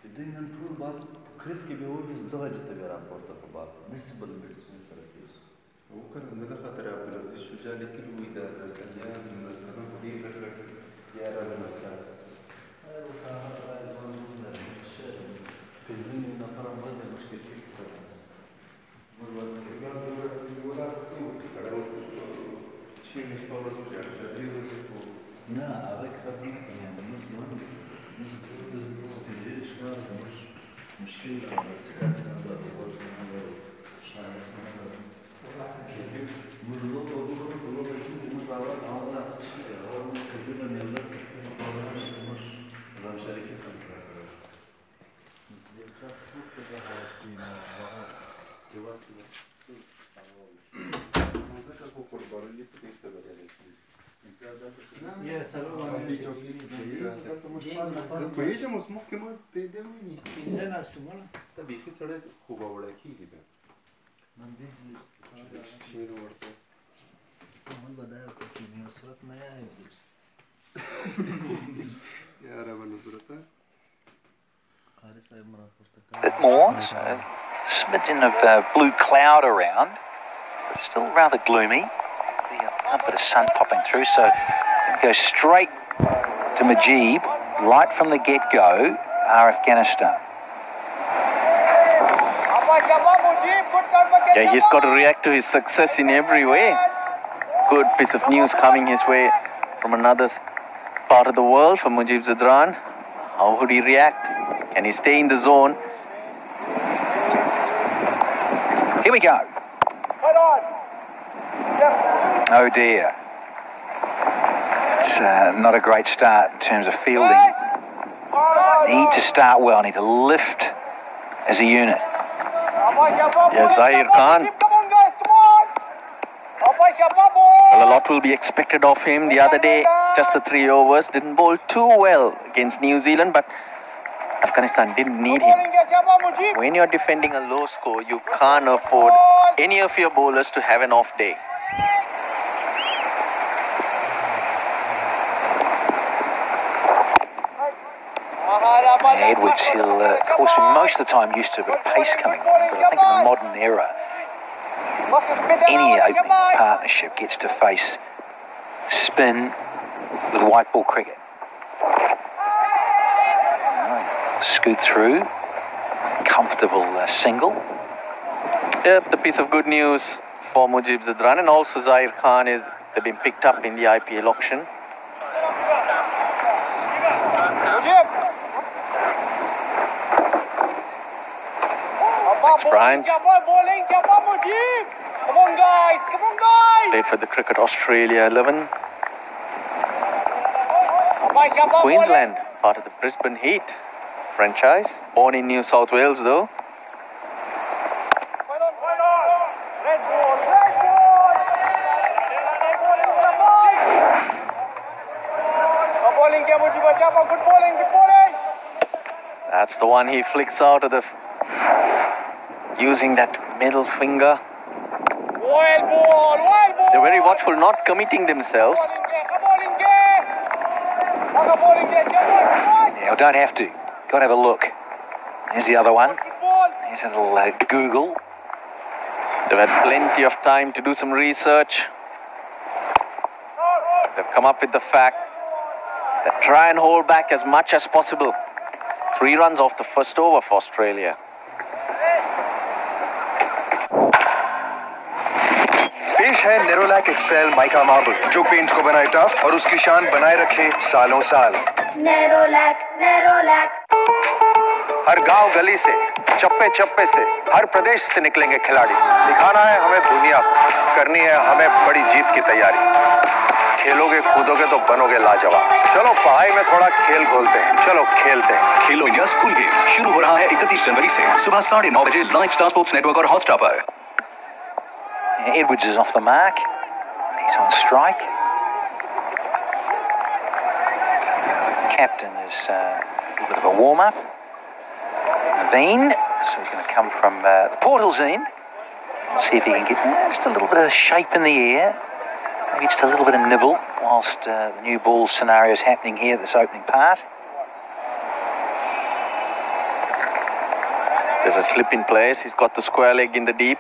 Today none true but Chris के भी वो भी दवा जितना भी रापोर्ट था बात this बल बैट्समैन सरफेस वो कर अंदर खतर अब्दुल अजीज शुजा लेकिन वो इधर असलिया मुनज़्ज़म खुदी कर यार मुनज़्ज़म अरे वो साहब राय ज़ोन में शहर फिजिंग में नफर मत मुश्किल थी मुझे वो ला सड़ा उस चीज़ निष्पादन हो जाता है वो ना avec ça dit qu'il y a des musulmans مشكلة السكان هذا الوزن هذا الشعر هذا واللغة واللغة يجوز مدعوات عوضة شيء هو كثيرا من الناس مش هذا مشاركة Поїжджемо з мухками, ти йде мені. Де нас тумана? Та біхи саде хуба вڑکی گیده. من دیزی شیر ورده. من بدای که نیوسرت نیاید. یا رب نظرته. A bit more, so a smidgen of blue cloud around, but still rather gloomy. A bit of sun popping through, so go straight to Mujib right from the get-go are Afghanistan. Yeah, he's got to react to his success in every way. Good piece of news coming his way from another part of the world for Mujib Zadran. How would he react? Can he stay in the zone? Here we go. Oh dear. It's not a great start in terms of fielding. Need to start well, need to lift as a unit. Yes, Zahir Khan. Well, a lot will be expected of him. The other day, just the 3 overs, didn't bowl too well against New Zealand, but Afghanistan didn't need him. When you're defending a low score, you can't afford any of your bowlers to have an off day. Edwards, he'll, of course, be most of the time used to a bit of pace coming on, but I think in the modern era, any opening partnership gets to face spin with white ball cricket. Scoot through, comfortable single. Yep, the piece of good news for Mujib Zadran and also Zahir Khan is they've been picked up in the IPL auction. Thanks, Brian. Come on, guys! Come on, guys! Played for the Cricket Australia 11. Queensland, part of the Brisbane Heat franchise. Born in New South Wales, though. That's the one he flicks out of the... using that middle finger. They're very watchful, not committing themselves. Yeah, don't have to. Got to have a look. Here's the other one. Here's a little Google. They've had plenty of time to do some research. They've come up with the fact that try and hold back as much as possible. 3 runs off the first over for Australia. पेश है Nerolac excel mica marble जो paint को बनाए tough और उसकी शान बनाए रखे सालों साल। नेरोलैक हर गांव गली से चप्पे चप्पे से हर प्रदेश से निकलेंगे खिलाड़ी। दिखाना है हमें दुनिया को, करनी है हमें बड़ी जीत की तैयारी। खेलोगे कूदोगे तो बनोगे लाजवाब। चलो पढ़ाई में थोड़ा खेल खोलते हैं, चलो खेलते हैं। खेलो इंडिया स्कूल गेम्स शुरू हो रहा है 31 जनवरी से सुबह 9:30 बजे लाइव स्टार स्पोर्ट्स नेटवर्क और हॉटस्टार पर। Edwards is off the mark. He's on strike. Captain is a little bit of a warm-up. Naveen, so he's going to come from the portal's end. See if he can get just a little bit of shape in the air. Maybe just a little bit of nibble whilst the new ball scenario is happening here at this opening part. There's a slip in place. He's got the square leg in the deep.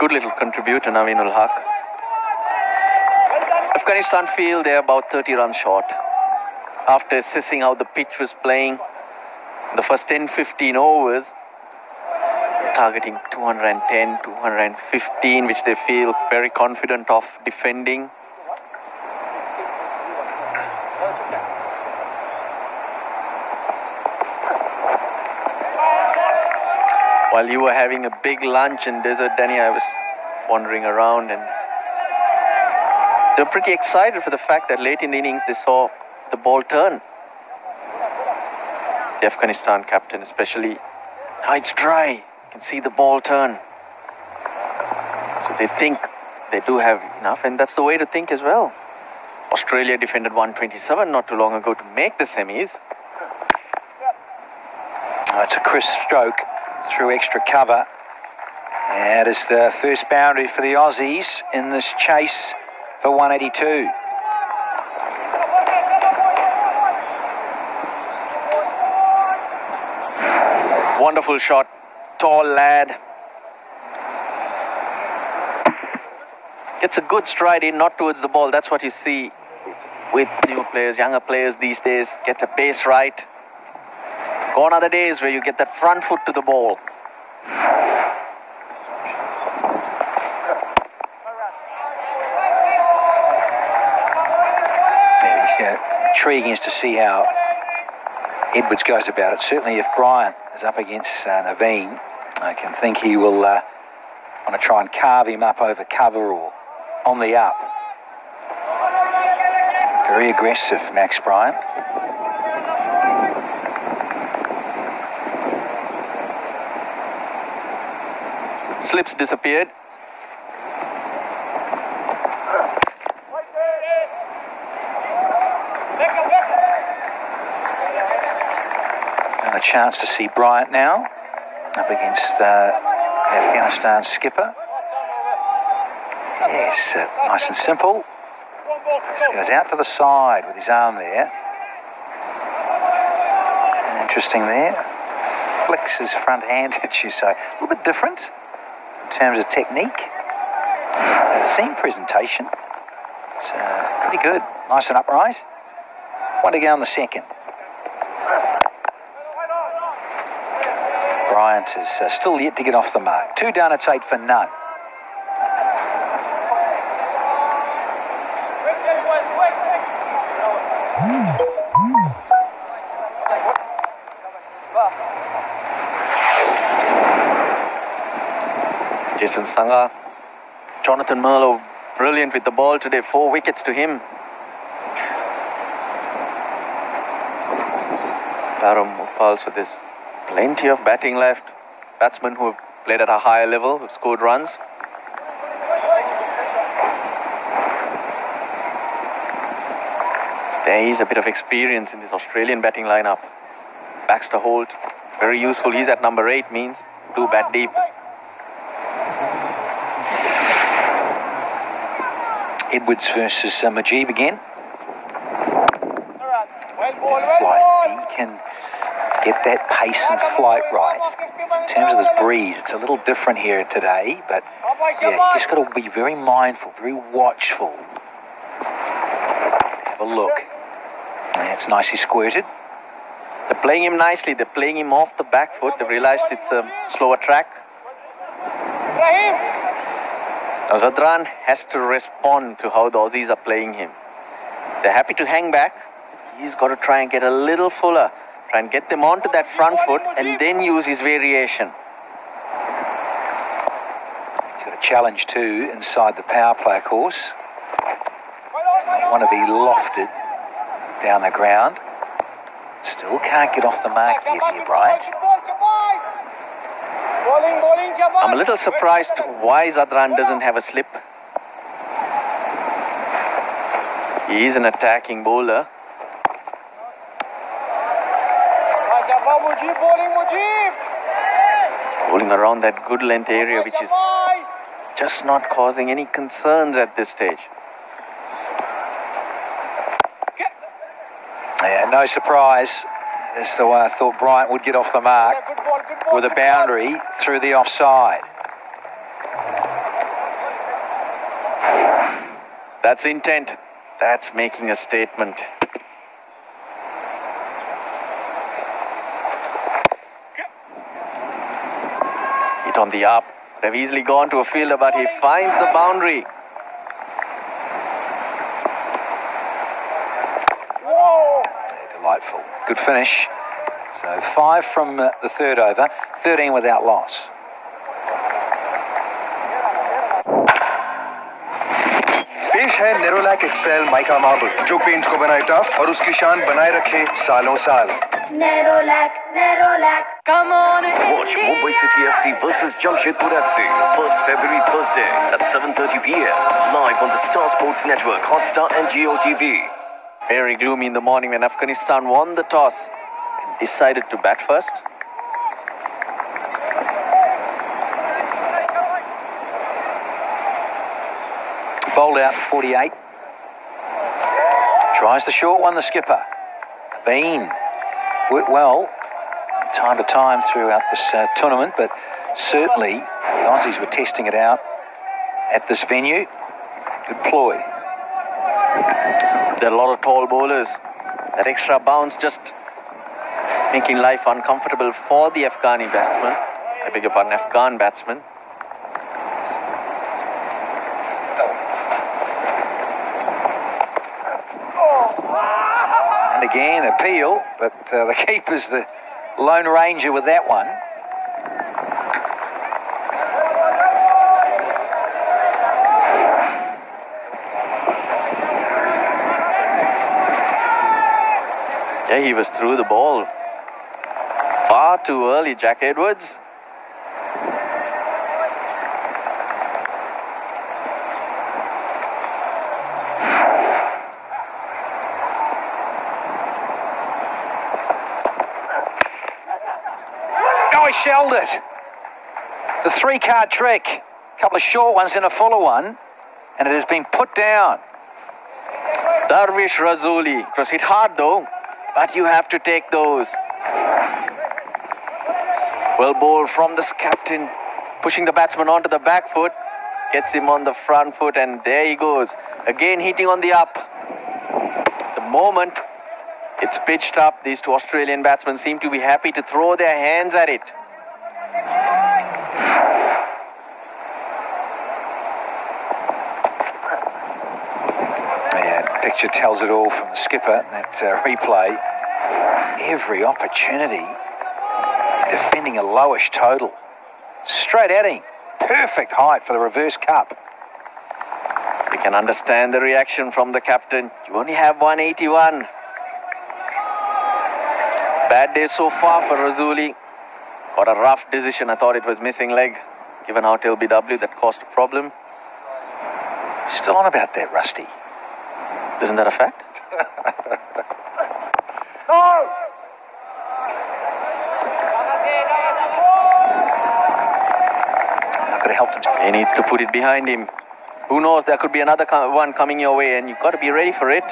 Good little contributor, Naveen ul Haq. Afghanistan feel they're about 30 runs short. After assessing how the pitch was playing, the first 10-15 overs, targeting 210, 215, which they feel very confident of defending. While you were having a big lunch in Desert, Danny, I was wandering around, and they were pretty excited for the fact that late in the innings they saw the ball turn. The Afghanistan captain especially. Now it's dry. You can see the ball turn. So they think they do have enough, and that's the way to think as well. Australia defended 127 not too long ago to make the semis. Oh, it's a crisp stroke through extra cover. And it is the first boundary for the Aussies in this chase for 182. Wonderful shot, tall lad. Gets a good stride in, not towards the ball. That's what you see with new players, younger players these days. Get a base right. Gone are the days where you get that front foot to the ball. Intriguing is to see how Edwards goes about it. Certainly if Bryant is up against Naveen, I can think he will want to try and carve him up over cover or on the up. Very aggressive, Max Bryant. Slips disappeared. And a chance to see Bryant now up against Afghanistan skipper. Yes, nice and simple. Just goes out to the side with his arm there. Interesting there. Flicks his front hand at you, so a little bit different in terms of technique. So seam presentation. It's pretty good. Nice and upright. One to go on the second. Bryant is still yet to get off the mark. 2 down, it's 8 for none. Jason Sangha, Jonathan Merlo, brilliant with the ball today. 4 wickets to him. Param Upal, so there's plenty of batting left. Batsmen who have played at a higher level, who have scored runs. There is a bit of experience in this Australian batting lineup. Baxter Holt, very useful. He's at number 8, means do bat deep. Edwards versus Mujeeb again. Flight. He can get that pace and flight right. In terms of this breeze, it's a little different here today, but yeah, you just got to be very mindful, very watchful. Have a look. That's nicely squirted. They're playing him nicely. They're playing him off the back foot. They've realized it's a slower track. Now Zadran has to respond to how the Aussies are playing him. They're happy to hang back. He's got to try and get a little fuller. Try and get them onto that front foot and then use his variation. He's got a challenge too inside the power play course. You want to be lofted down the ground. Still can't get off the mark yet here, Bryant. I'm a little surprised why Zadran doesn't have a slip. He is an attacking bowler. He's bowling around that good length area, which is just not causing any concerns at this stage. Yeah, no surprise as the way I thought Bryant would get off the mark with a boundary through the offside. That's intent. That's making a statement. Hit on the up. They've easily gone to a fielder, but he finds the boundary. Delightful. Good finish. So 5 from the third over, 13 without loss. पेश है Nerolac excel mica marble जो paint को बनाए tough और उसकी शान बनाए रखे सालों साल. Nerolac, come on in. Watch Mumbai City FC versus Jamshedpur FC, 1st February Thursday at 7:30 p.m. live on the Star Sports Network, Hotstar and Geo TV. Very gloomy in the morning when Afghanistan won the toss and decided to bat first. Bowled out 48. Tries the short one, the skipper. Bean. Worked well time to time throughout this tournament, but certainly the Aussies were testing it out at this venue. Good ploy. There are a lot of tall bowlers. That extra bounce just making life uncomfortable for the Afghani batsman. I beg your pardon, Afghan batsman. And again, appeal, but the keeper's the lone ranger with that one. Yeah, he was through the ball. Far too early, Jack Edwards. Oh, he shelled it. The 3-card trick. A couple of short ones and a fuller one, and it has been put down. Darvish Razuli. It was hit hard though, but you have to take those. Well bowled from this captain, pushing the batsman onto the back foot, gets him on the front foot, and there he goes. Again hitting on the up. The moment it's pitched up, these two Australian batsmen seem to be happy to throw their hands at it. Yeah, picture tells it all from the skipper, that replay. Every opportunity defending a lowish total. Straight at him. Perfect height for the reverse cup. We can understand the reaction from the captain. You only have 181. Bad day so far for Razuli. Got a rough decision. I thought it was missing leg. Given out LBW, that caused a problem. Still on about that, Rusty. Isn't that a fact? No! Could have helped him. He needs to put it behind him. Who knows, there could be another one coming your way, and you've got to be ready for it.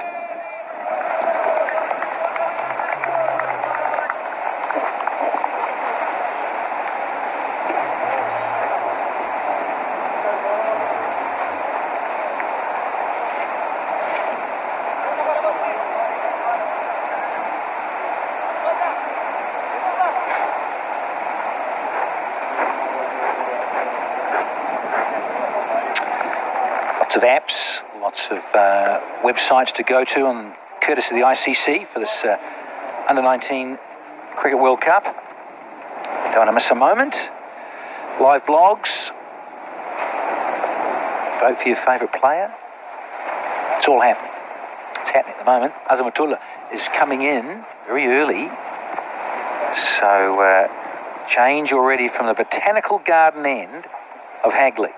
Lots of apps, lots of websites to go to on courtesy of the ICC for this Under-19 Cricket World Cup. Don't want to miss a moment. Live blogs. Vote for your favourite player. It's all happening. It's happening at the moment. Azamatullah is coming in very early. So change already from the Botanical Garden end of Hagley.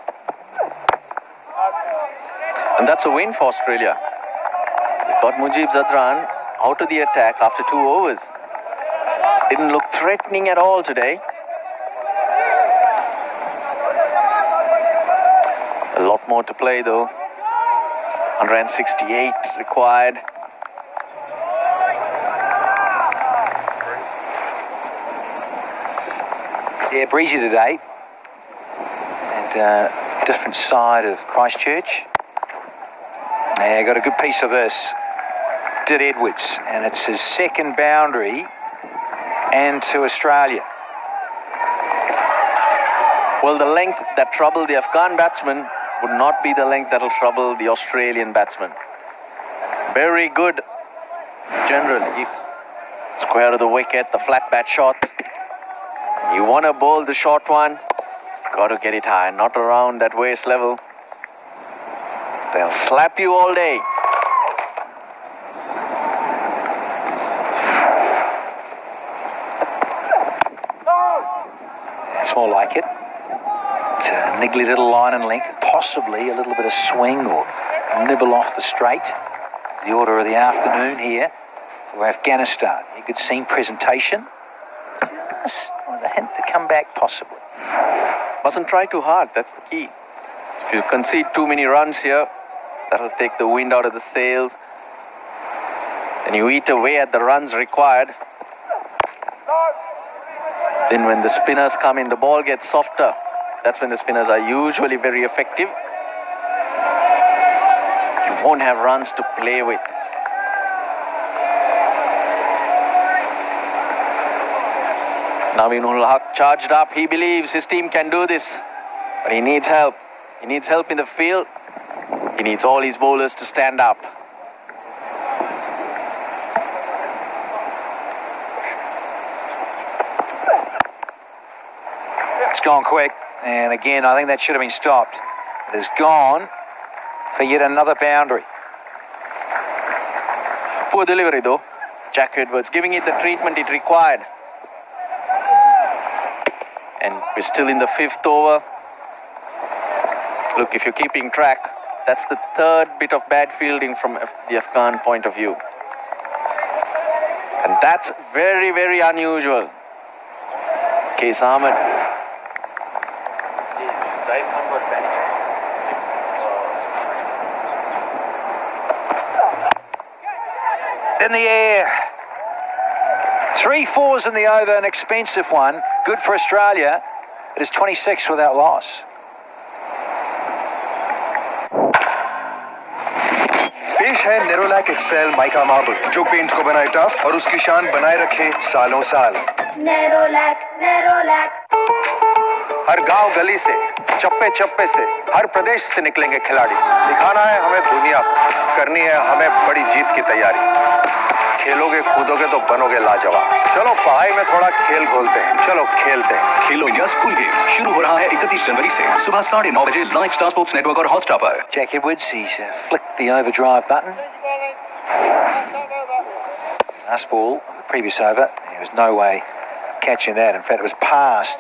And that's a win for Australia. They got Mujib Zadran out of the attack after 2 overs. Didn't look threatening at all today. lot more to play though. 168 required. Yeah, breezy today. And different side of Christchurch. Yeah, got a good piece of this. Did Edwards, and it's his second boundary and to Australia. Well, the length that troubled the Afghan batsman would not be the length that will trouble the Australian batsman. Very good generally. Square of the wicket, the flat bat shots. You want to bowl the short one, got to get it high, not around that waist level. They'll slap you all day. It's more like it. It's a niggly little line and length, possibly a little bit of swing or nibble off the straight. It's the order of the afternoon here for Afghanistan. A good seam presentation. Just a hint to come back, possibly. Mustn't try too hard, that's the key. If you concede too many runs here, that'll take the wind out of the sails. And you eat away at the runs required. Then when the spinners come in, the ball gets softer. That's when the spinners are usually very effective. You won't have runs to play with. Naveen ul Haq charged up. He believes his team can do this. But he needs help. He needs help in the field. He needs all his bowlers to stand up. It's gone quick. And again, I think that should have been stopped. It has gone for yet another boundary. Poor delivery though. Jack Edwards giving it the treatment it required. And we're still in the 5th over. Look, if you're keeping track, that's the 3rd bit of bad fielding from the Afghan point of view. And that's very, very unusual. Case Ahmed. In the air. 3 fours in the over, an expensive one. Good for Australia. It is 26 without loss. पेश है Nerolac excel mica marble जो paint को बनाए tough और उसकी शान बनाए रखे सालों साल। नेरोलैक हर गांव गली से चप्पे चप्पे से हर प्रदेश से निकलेंगे खिलाड़ी। दिखाना है हमें दुनिया को, करनी है हमें बड़ी जीत की तैयारी। खेलोगे कूदोगे तो बनोगे लाजवाब। चलो पढ़ाई में थोड़ा खेल खोलते हैं, चलो खेलते हैं। खेलो इंडिया स्कूल गेम्स शुरू हो रहा है 31 जनवरी से सुबह 9:30 बजे लाइव स्टार स्पोर्ट्स नेटवर्क और हॉटस्टार पर। Jack Edwards, he's flicked the overdrive button. Last ball of the previous over, there was no way catching that. In fact, it was past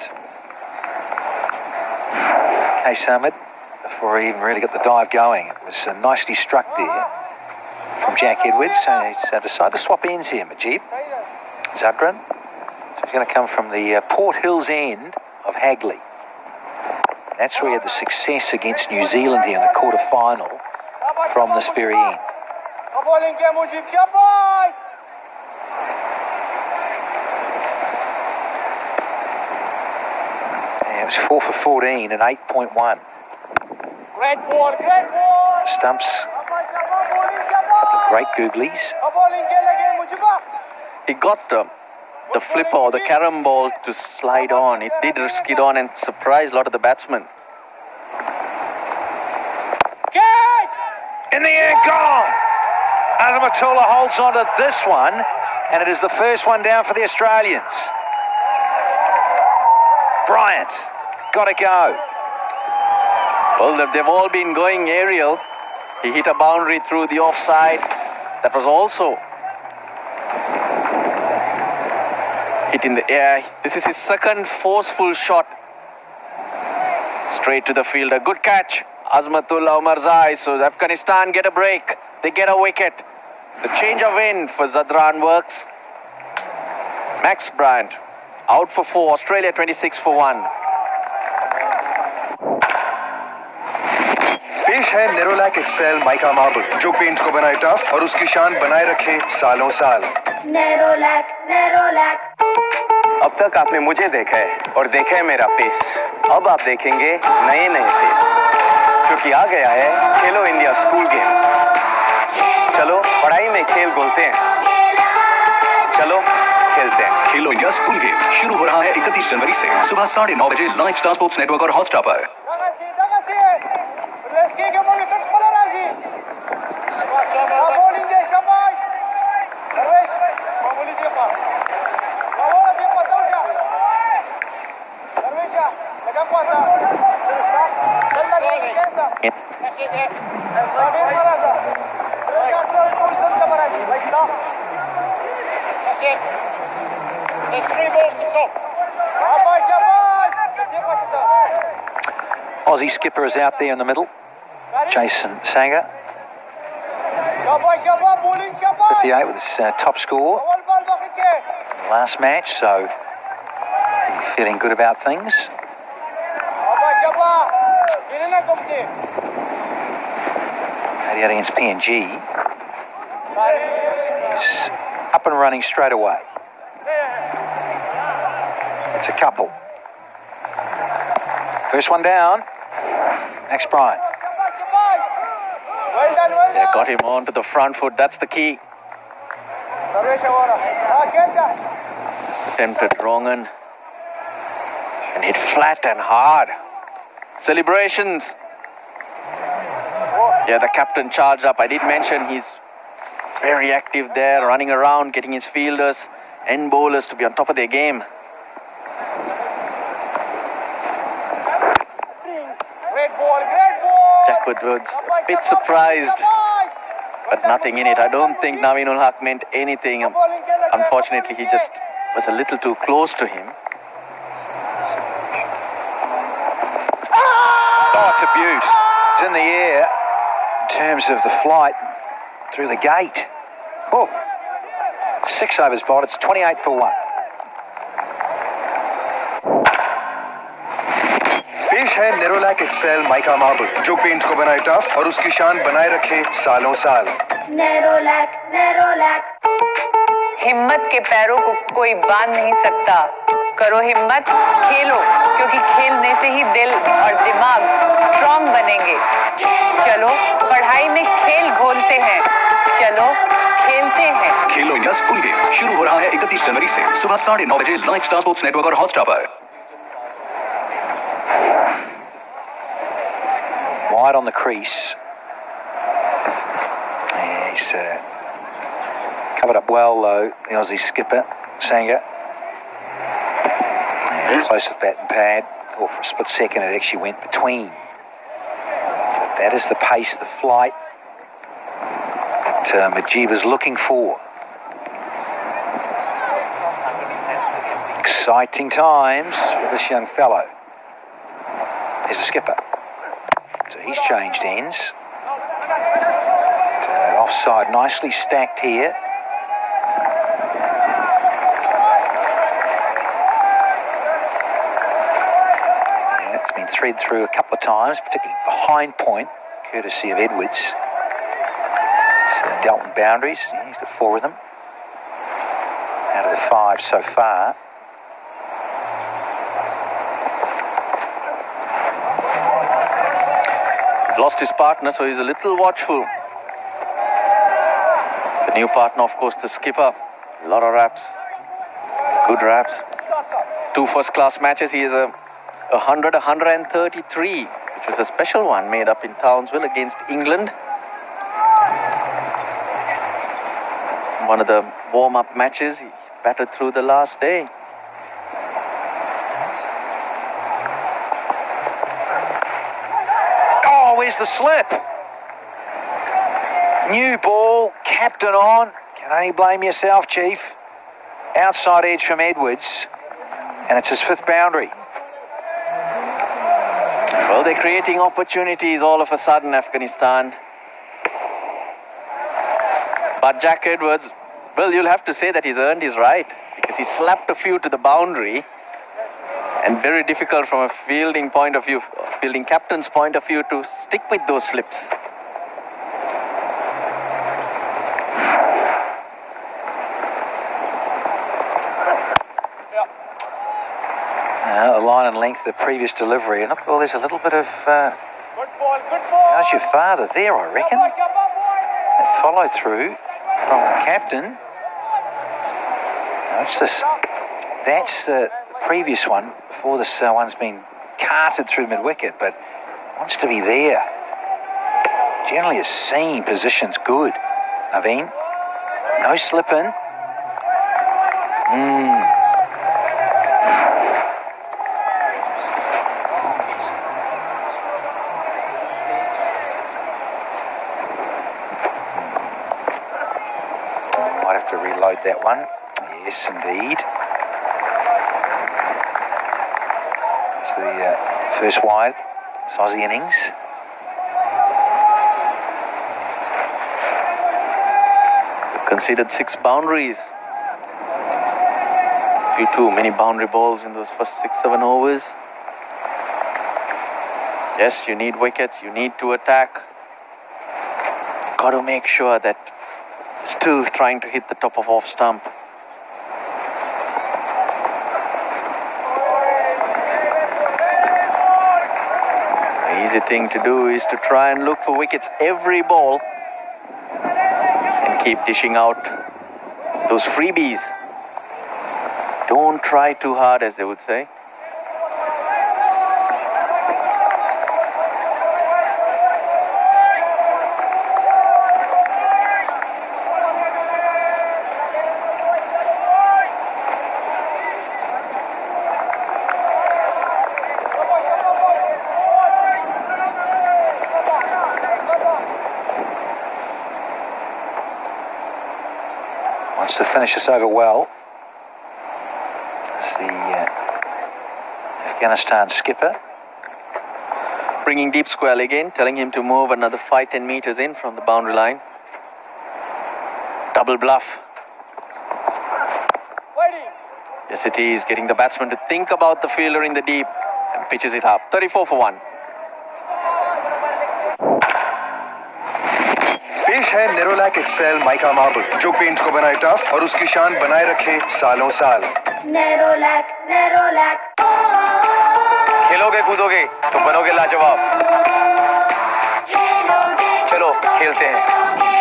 Case Ahmed before he even really got the dive going. It was nicely struck there from Jack Edwards. So he's decided to swap ends here, Majib. Zadran. So he's going to come from the Port Hills end of Hagley. That's where he had the success against New Zealand here in the quarter-final from this very end. Yeah, it was 4 for 14 and 8.1. Great ball. Stumps. Great googlies. He got the flipper or the carom ball to slide on. It did skid on and surprise a lot of the batsmen. In the air, gone! Azamatullah holds on to this one, and it is the first one down for the Australians. Bryant, got to go. Well, they've all been going aerial. He hit a boundary through the offside. That was also hit in the air. This is his second forceful shot. Straight to the fielder. Good catch. Azmatullah Omarzai. So Afghanistan get a break. They get a wicket. The change of end for Zadran works. Max Bryant out for 4. Australia 26 for 1. पेश है Nerolac excel mica marble, जो paints को बनाए tough और उसकी शान बनाए रखे सालों साल। नेरोलैक। अब तक आपने मुझे देखा है और देखा है मेरा पेस। अब आप देखेंगे नए नए पेस, क्योंकि आ गया है खेलो इंडिया स्कूल गेम्स। चलो पढ़ाई में खेल बोलते हैं, चलो खेलते हैं। खेलो इंडिया स्कूल गेम्स शुरू हो रहा है 31 जनवरी से सुबह 9:30 बजे लाइव स्टार स्पोर्ट्स नेटवर्क और हॉटस्टार पर। Aussie skipper is out there in the middle, Jason Sanger. 58 with his top score in the last match, so he's feeling good about things. Out against PNG. He's up and running straight away. It's a couple. First one down. Max Bryan. Yeah, got him onto the front foot. That's the key. Attempted wrong and hit flat and hard. Celebrations. Yeah, the captain charged up. I did mention he's very active there, running around, getting his fielders and bowlers to be on top of their game. Jack Woodward's a bit surprised, but nothing in it. I don't think Naveen ul Haq meant anything. Unfortunately, he just was a little too close to him. Oh, it's a beaut. It's in the air in terms of the flight through the gate. Oh, 6 overs bowled. It's 28 for 1. पेश है Nerolac excel mica marble, जो paints को बनाए tough और उसकी शान बनाए रखे सालों साल। नेरोलैक। हिम्मत के पैरों को कोई बांध नहीं सकता। करो हिम्मत, खेलो, क्योंकि खेलने से ही दिल और दिमाग स्ट्रॉन्ग बनेंगे। चलो पढ़ाई में खेल घोलते हैं, चलो खेलते हैं। खेलो इंडिया स्कूल गेम्स शुरू हो रहा है 31 जनवरी से सुबह 9:30 बजे लाइव स्टार स्पोर्ट्स नेटवर्क और हॉटस्टार पर। Wide on the crease. Yeah, he's covered up well though, the Aussie skipper, Sanger. Yeah, close to the bat and pad. Thought for a split second it actually went between. But that is the pace, the flight that Majib is looking for. Exciting times for this young fellow. There's the skipper. So he's changed ends. Offside, nicely stacked here. Yeah, it's been thread through a couple of times, particularly behind point, courtesy of Edwards. So dealt in boundaries. Yeah, he's got 4 of them out of the 5 so far. Lost his partner, so he's a little watchful. The new partner, of course, the skipper. A lot of raps, good raps. 2 first-class matches. He is a 100, 133, which was a special one made up in Townsville against England. One of the warm-up matches. He batted through the last day. Where's the slip? New ball, captain on. Can only blame yourself, Chief. Outside edge from Edwards, and it's his 5th boundary. Well, they're creating opportunities all of a sudden, Afghanistan. But Jack Edwards, well, you'll have to say that he's earned his right, because he slapped a few to the boundary. And very difficult from a fielding point of view, fielding captain's point of view, to stick with those slips. The line and length of the previous delivery. And look, well, there's a little bit of... Good ball, good ball. How's your father there, I reckon? That follow through from the captain. Watch this. That's the previous one before this one's been carted through mid-wicket, but wants to be there. Generally a seam position's good. Naveen, no slipping. Might have to reload that one. Yes, indeed. It's the first wide, Aussie innings. Conceded 6 boundaries. Few too many boundary balls in those first 6-7 overs. Yes, you need wickets, you need to attack. Got to make sure that still trying to hit the top of off stump. The easy thing to do is to try and look for wickets every ball and keep dishing out those freebies. Don't try too hard, as they would say. Wants to finish this over well. It's the Afghanistan skipper. Bringing deep square again, telling him to move another 5-10 meters in from the boundary line. Double bluff. Yes, it is. Getting the batsman to think about the fielder in the deep and pitches it up. 34 for 1. पेश है Nerolac excel mica marble जो paint को बनाए tough और उसकी शान बनाए रखे सालों साल। नेरोलैक नेरोलैक खेलोगे कूदोगे तो बनोगे लाजवाब। चलो खेलते हैं।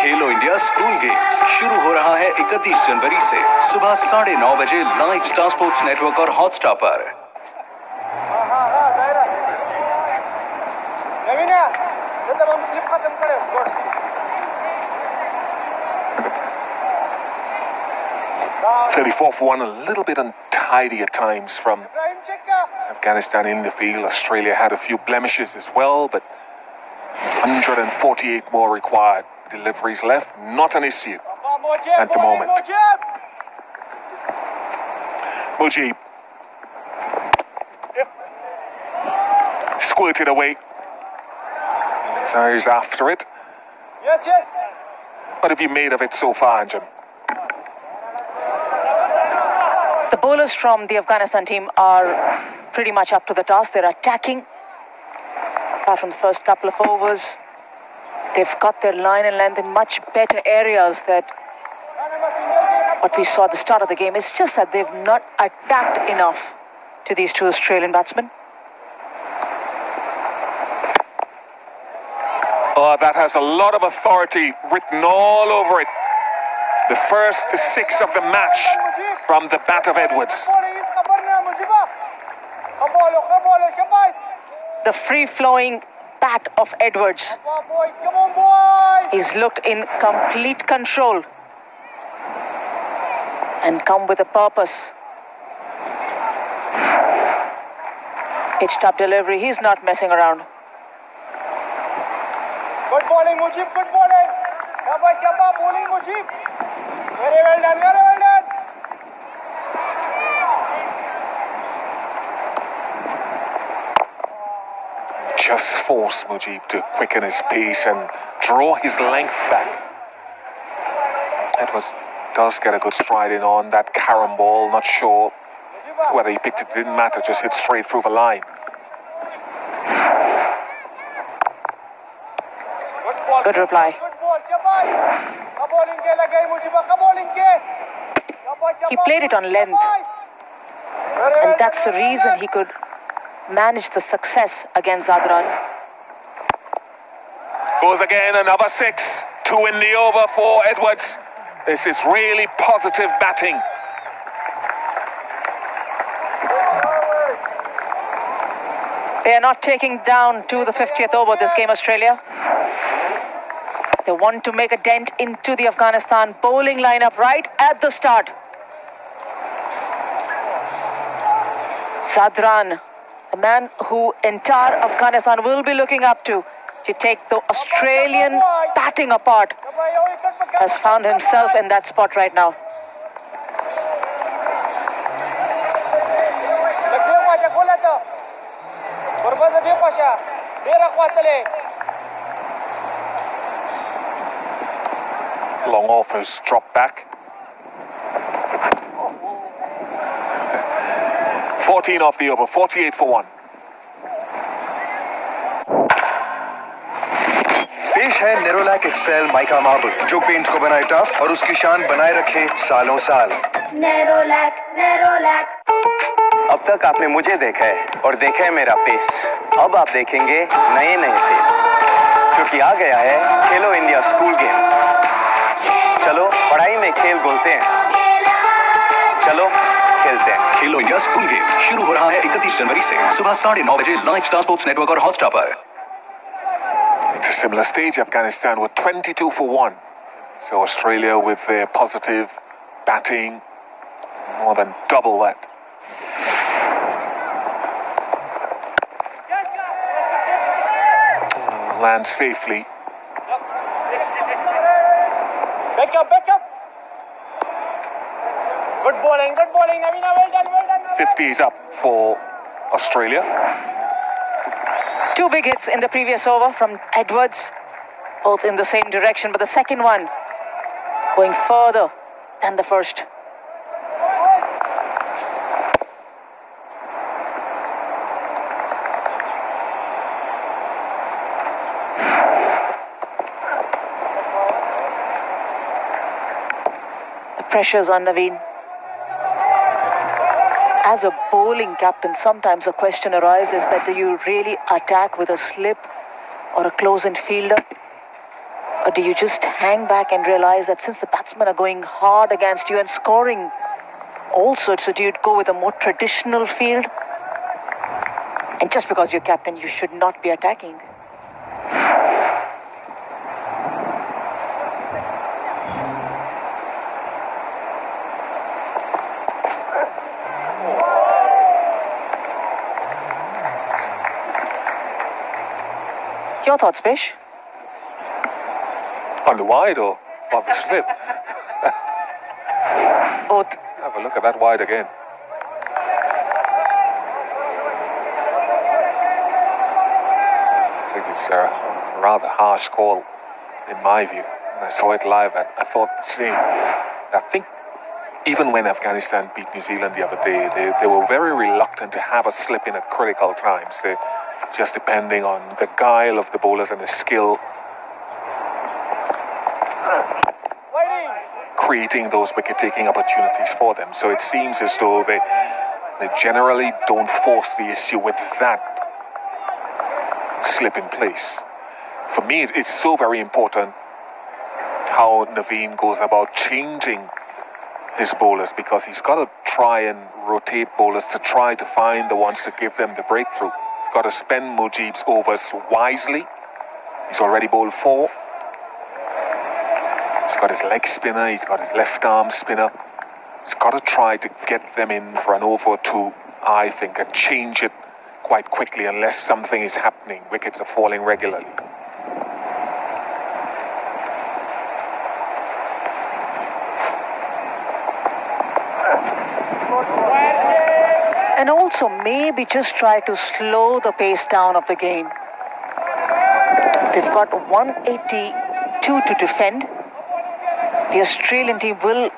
खेलो इंडिया स्कूल गेम्स शुरू हो रहा है 31 जनवरी से सुबह 9:30 बजे लाइव स्टार स्पोर्ट्स नेटवर्क और हॉटस्टार पर। नवीना, जब हम स्लिप खत्म करें, 34 for 1, a little bit untidy at times from Afghanistan in the field. Australia had a few blemishes as well, but 148 more required. Deliveries left, not an issue at the moment. Mujib squirted away. So he's after it. Yes, yes. What have you made of it so far, Anjan? The bowlers from the Afghanistan team are pretty much up to the task. They're attacking. Apart from the first couple of overs, they've got their line and length in much better areas than what we saw at the start of the game. It's just that they've not attacked enough to these two Australian batsmen. Oh, that has a lot of authority written all over it. The first 6 of the match from the bat of Edwards. The free-flowing bat of Edwards. He's looked in complete control and come with a purpose. Pitched up delivery. He's not messing around. Good bowling, Mujib. Good bowling. Shabba bowling, Mujib. Very well done. Very well done. Just force Mujib to quicken his pace and draw his length back. Edwards does get a good stride in on that carom ball. Not sure whether he picked it didn't matter, just hit straight through the line. Good reply. He played it on length, and that's the reason he could manage the success against Zadran. Goes again, another 6. 2 in the over for Edwards. This is really positive batting. They are not taking down to the 50th over this game, Australia. They want to make a dent into the Afghanistan bowling lineup right at the start. Zadran, a man who entire Afghanistan will be looking up to take the Australian batting apart, has found himself in that spot right now. Long offers, drop back. 14 off the over, 48 for 1. पेश है Nerolac excel mica marble जो paint को बनाए tough और उसकी शान बनाए रखे सालों साल। नेरोलैक नेरोलैक। अब तक आपने मुझे देखा है और देखा है मेरा पेस। अब आप देखेंगे नए नए फेस, क्योंकि आ गया है खेलो इंडिया स्कूल गेम्स। चलो पढ़ाई में खेल बोलते हैं, चलो खेलते हैं। खेलो इंडिया स्कूल गेम्स शुरू हो रहा है 31 जनवरी से सुबह 9:30 बजे लाइव स्टार स्पोर्ट्स नेटवर्क और हॉटस्टार पर। It's a similar stage. Afghanistan were 22 for 1. So Australia with their positive batting, more than double that. Land safely. Back up, back up. Good bowling, Navina, well done, well done. 50 is up for Australia. 2 big hits in the previous over from Edwards, both in the same direction, but the second one going further than the first. The pressure's on Naveen. As a bowling captain, sometimes a question arises that do you really attack with a slip or a close-in fielder? Or do you just hang back and realize that since the batsmen are going hard against you and scoring also, so do you go with a more traditional field? And just because you're captain, you should not be attacking. Your thoughts, Bish? On the wide or on the slip? Both. Have a look at that wide again. I think it's a rather harsh call, in my view. When I saw it live, I thought the same. I think even when Afghanistan beat New Zealand the other day, they were very reluctant to have a slip in at critical times. Just depending on the guile of the bowlers and the skill, creating those wicket-taking opportunities for them. So it seems as though they generally don't force the issue with that slip in place. For me, it's so very important how Naveen goes about changing his bowlers, because he's got to try and rotate bowlers to try to find the ones to give them the breakthrough. He's got to spend Mujib's overs wisely. He's already bowled 4. He's got his leg spinner, he's got his left arm spinner. He's got to try to get them in for an over or 2, I think, and change it quite quickly unless something is happening. Wickets are falling regularly. And also maybe just try to slow the pace down of the game. They've got 182 to defend. The Australian team will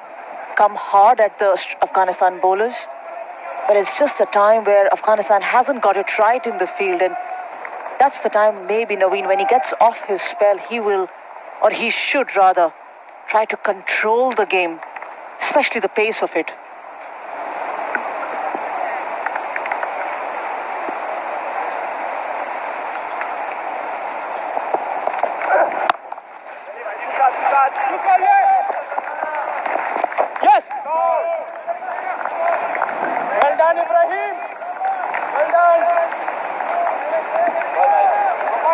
come hard at the Afghanistan bowlers. But it's just a time where Afghanistan hasn't got it right in the field, and that's the time maybe, Naveen, when he gets off his spell, he will, or he should rather, try to control the game, especially the pace of it. Yes! Well done, Ibrahim! Well done!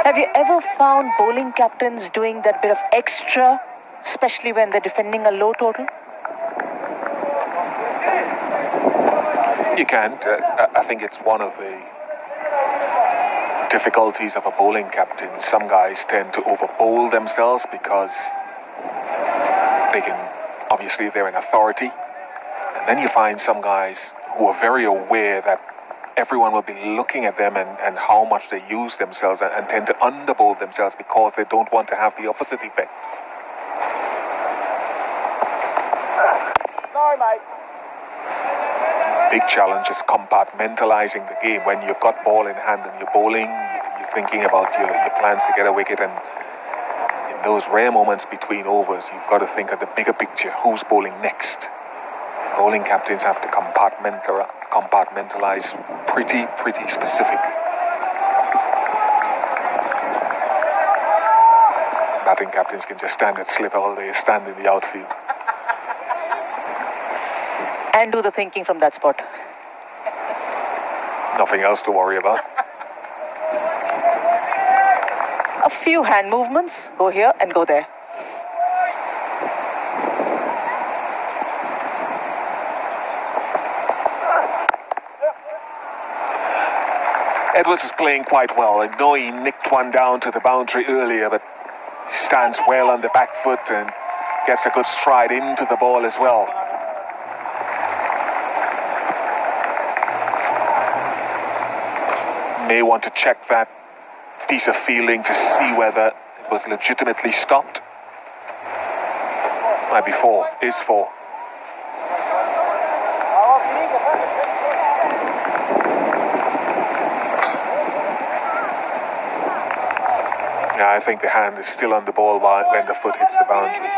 Have you ever found bowling captains doing that bit of extra, especially when they're defending a low total? You can't. I think it's one of the difficulties of a bowling captain. Some guys tend to over-bowl themselves because they can, obviously they're an authority. And then you find some guys who are very aware that everyone will be looking at them and how much they use themselves and tend to underbowl themselves because they don't want to have the opposite effect. No, mate. Big challenge is compartmentalizing the game. When you've got ball in hand and you're bowling, you're thinking about your plans to get a wicket, and in those rare moments between overs, you've got to think of the bigger picture. Who's bowling next? Bowling captains have to compartmentalize pretty specifically. Batting captains can just stand at slip all day, stand in the outfield. And do the thinking from that spot. Nothing else to worry about. A few hand movements, go here and go there. Edwards is playing quite well. I know he nicked one down to the boundary earlier, but he stands well on the back foot and gets a good stride into the ball as well. May want to check that piece of fielding to see whether it was legitimately stopped. Might be 4, is 4. Yeah, I think the hand is still on the ball when the foot hits the boundary.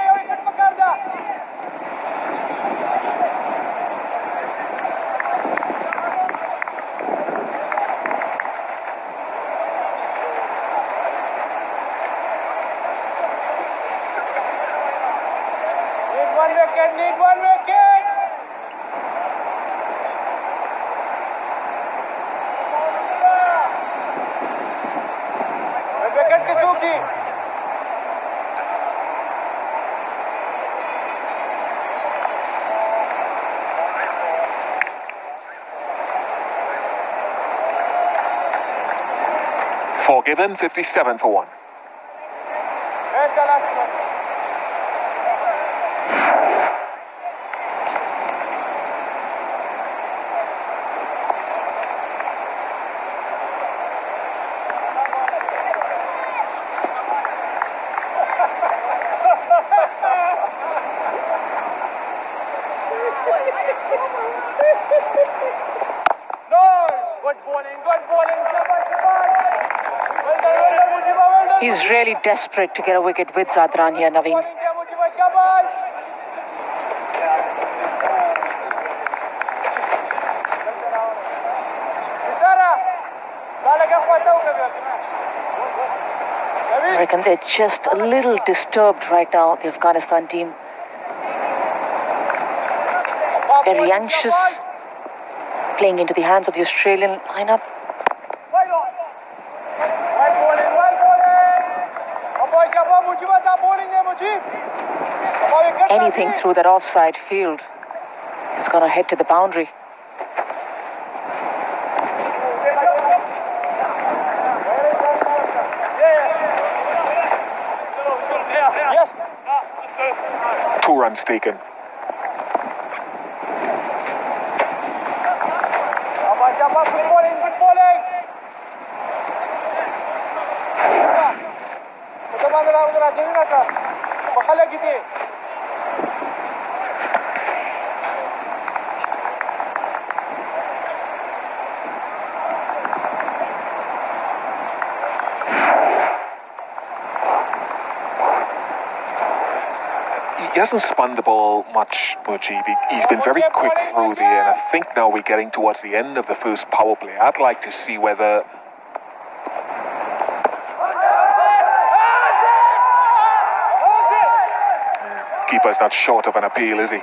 Need one wicket! Wicket की चूक दी। Forgiven, 57 for 1. He's really desperate to get a wicket with Zadran here, Naveen. I reckon they're just a little disturbed right now, the Afghanistan team. Very anxious, playing into the hands of the Australian lineup. Anything through that offside field is going to head to the boundary. Yes. 2 runs taken. Good bowling, good bowling. He hasn't spun the ball much, Mujib. He's been very quick through there, and I think now we're getting towards the end of the first power play. I'd like to see whether... Keeper's not short of an appeal, is he?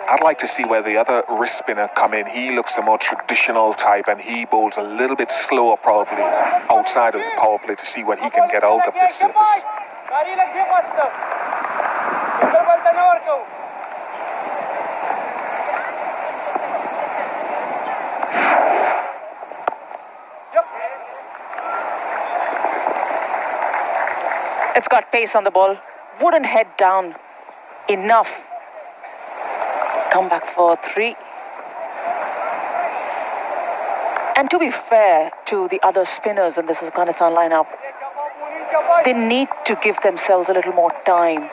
I'd like to see where the other wrist spinner come in. He looks a more traditional type, and he bowls a little bit slower probably outside of the power play to see what he can get out of this surface. It's got pace on the ball. Wouldn't head down enough. Come back for 3. And to be fair to the other spinners in this Afghanistan lineup, they need to give themselves a little more time.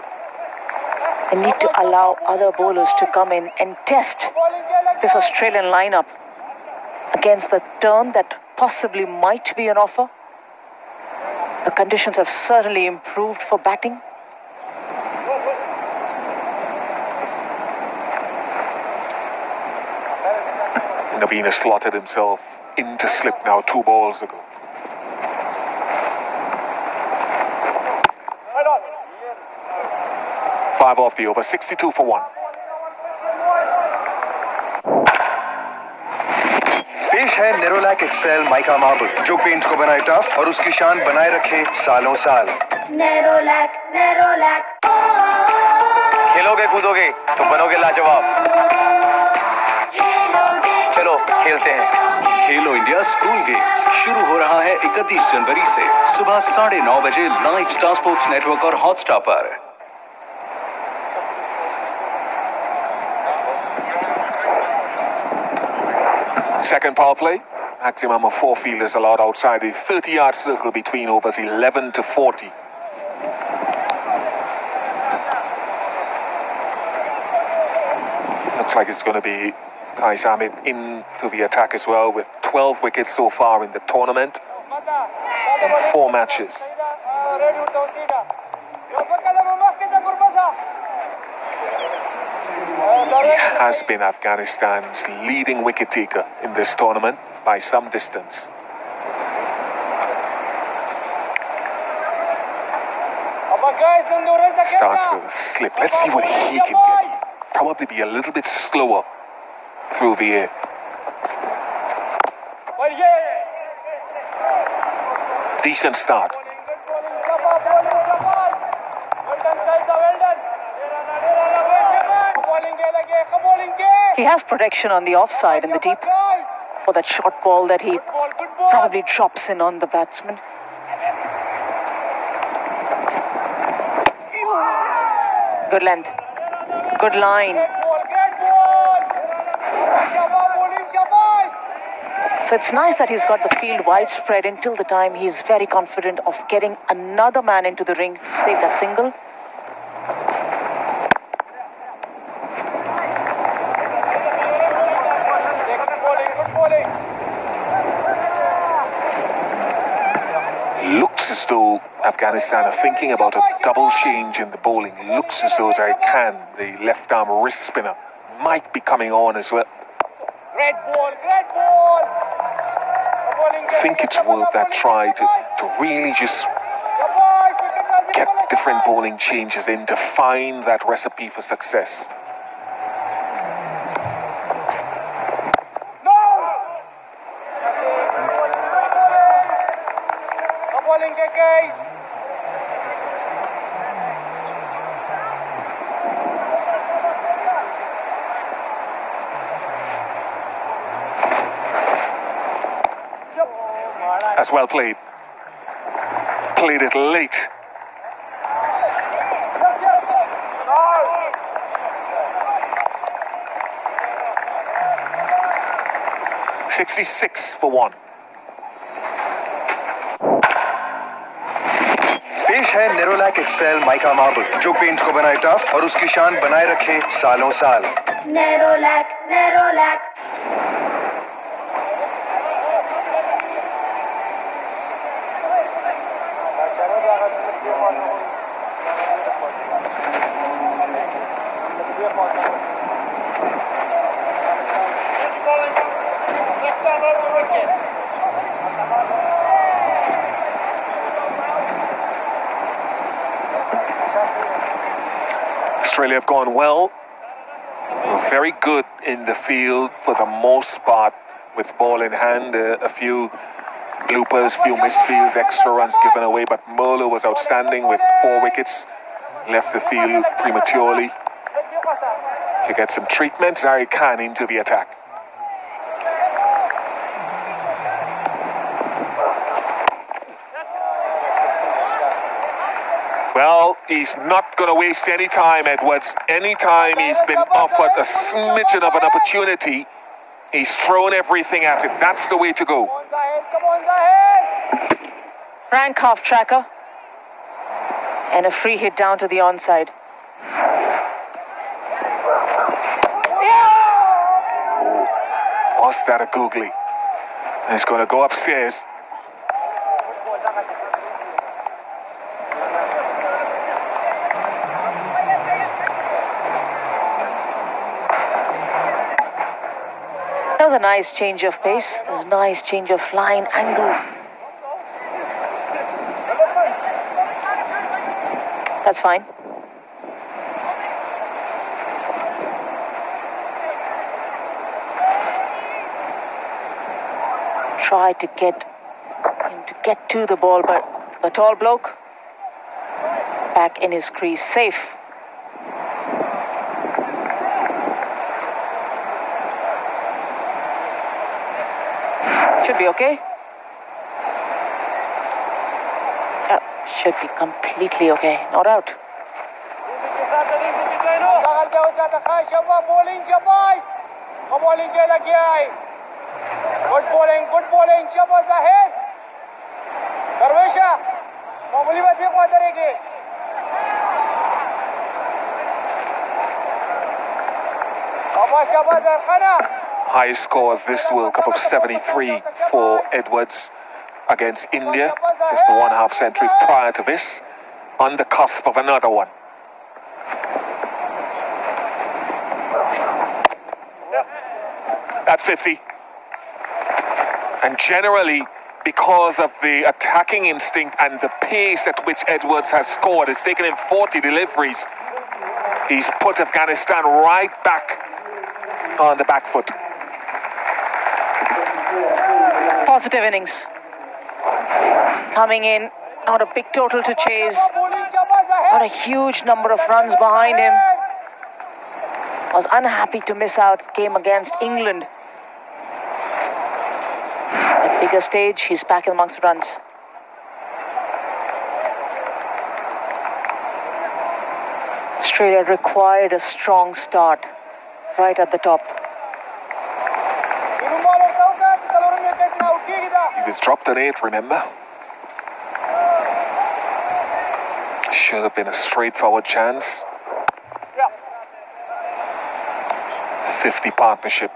They need to allow other bowlers to come in and test this Australian lineup against the turn that possibly might be an offer. The conditions have certainly improved for batting. Naveen has slotted himself into slip now 2 balls ago. Five off the over, 62 for 1. पेश है Nerolac excel mica marble जो paint को बनाए tough और उसकी शान बनाए रखे सालों साल। नेरोलैक नेरोलैक खेलोगे कूदोगे तो बनोगे लाजवाब। चलो खेलते हैं। खेलो इंडिया स्कूल गेम्स शुरू हो रहा है 31 जनवरी से सुबह 9:30 बजे लाइव स्टार स्पोर्ट्स नेटवर्क और हॉटस्टार पर। Second power play, maximum of 4 fielders allowed outside the 30-yard circle between overs 11 to 40. Looks like it's going to be Kai Samit into the attack as well, with 12 wickets so far in the tournament in 4 matches. He has been Afghanistan's leading wicket taker in this tournament by some distance. Starts with a slip. Let's see what he can get. Probably be a little bit slower through the air. Decent start. He has protection on the offside in the deep for that short ball that he probably drops in on the batsman. Good length. Good line. So it's nice that he's got the field widespread until the time he's very confident of getting another man into the ring to save that single. Looks as though Afghanistan are thinking about a double change in the bowling. Looks as though Zaid Khan, the left arm wrist spinner, might be coming on as well. Great ball, great ball. I think it's worth that try to really just get different bowling changes in to find that recipe for success. That's well played. Played it late. $66 for 1. पेश है Nerolac excel mica marble जो paint को बनाए tough और उसकी शान बनाए रखे सालों साल। Nerolac Nerolac Australia have gone well. Were very good in the field for the most part with ball in hand. A few bloopers, few misfields, extra runs given away, but Merlo was outstanding with 4 wickets. Left the field prematurely to get some treatment. Zari Khan into the attack. Well, he's not going to waste any time, Edwards. Anytime he's been offered a smidgen of an opportunity, he's thrown everything at it. That's the way to go. Rank half tracker. And a free hit down to the onside. Was that a googly? And he's going to go upstairs. That was a nice change of pace. That was a nice change of line angle. That's fine. Try to get him to get to the ball, but the tall bloke back in his crease, safe. Should be okay. Should be completely okay, not out. Good bowling, Shabaz ahead. Darwesha, मामूली बात ये करेंगे. Shabaz Arkhana. Highest score of this World Cup of 73 for Edwards against India. Just a 1/2 century prior to this. On the cusp of another one. That's 50. And generally, because of the attacking instinct and the pace at which Edwards has scored, it's taken him 40 deliveries. He's put Afghanistan right back on the back foot. Positive innings. Coming in, not a big total to chase. Not a huge number of runs behind him. Was unhappy to miss out the game against England. At bigger stage, he's back amongst the runs. Australia required a strong start right at the top. He was dropped at 8, remember? Should have been a straightforward chance. 50 partnership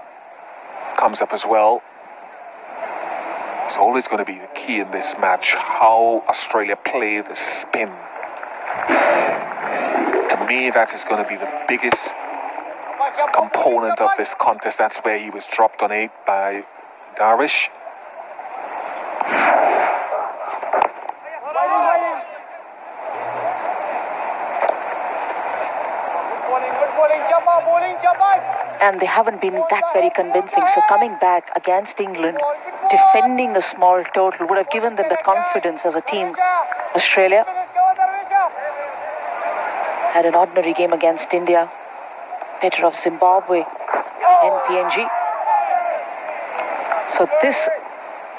comes up as well. It's always going to be the key in this match, how Australia play the spin. To me, that is going to be the biggest component of this contest. That's where he was dropped on 8 by Darvish. And they haven't been that very convincing. So coming back against England, defending a small total would have given them the confidence as a team. Australia had an ordinary game against India, better of Zimbabwe and PNG. So this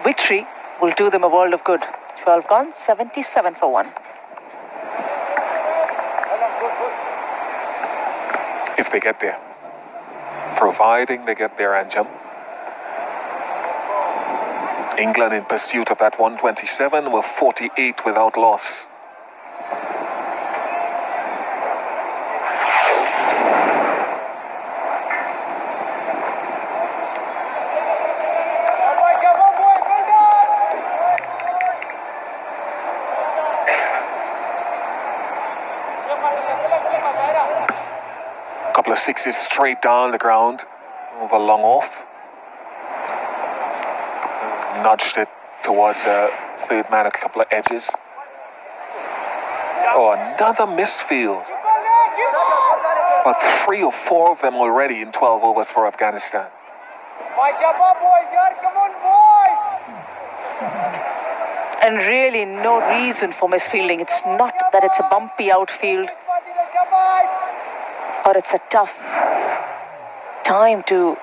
victory will do them a world of good. 12 gone, 77 for 1. If they get there. Providing they get there, Anjum. England in pursuit of that 127 were 48 without loss. Couple of sixes straight down the ground over long off. Nudged it towards third man, a couple of edges. Oh, another misfield. About 3 or 4 of them already in 12 overs for Afghanistan. And really no reason for misfielding. It's not that it's a bumpy outfield or it's a tough time to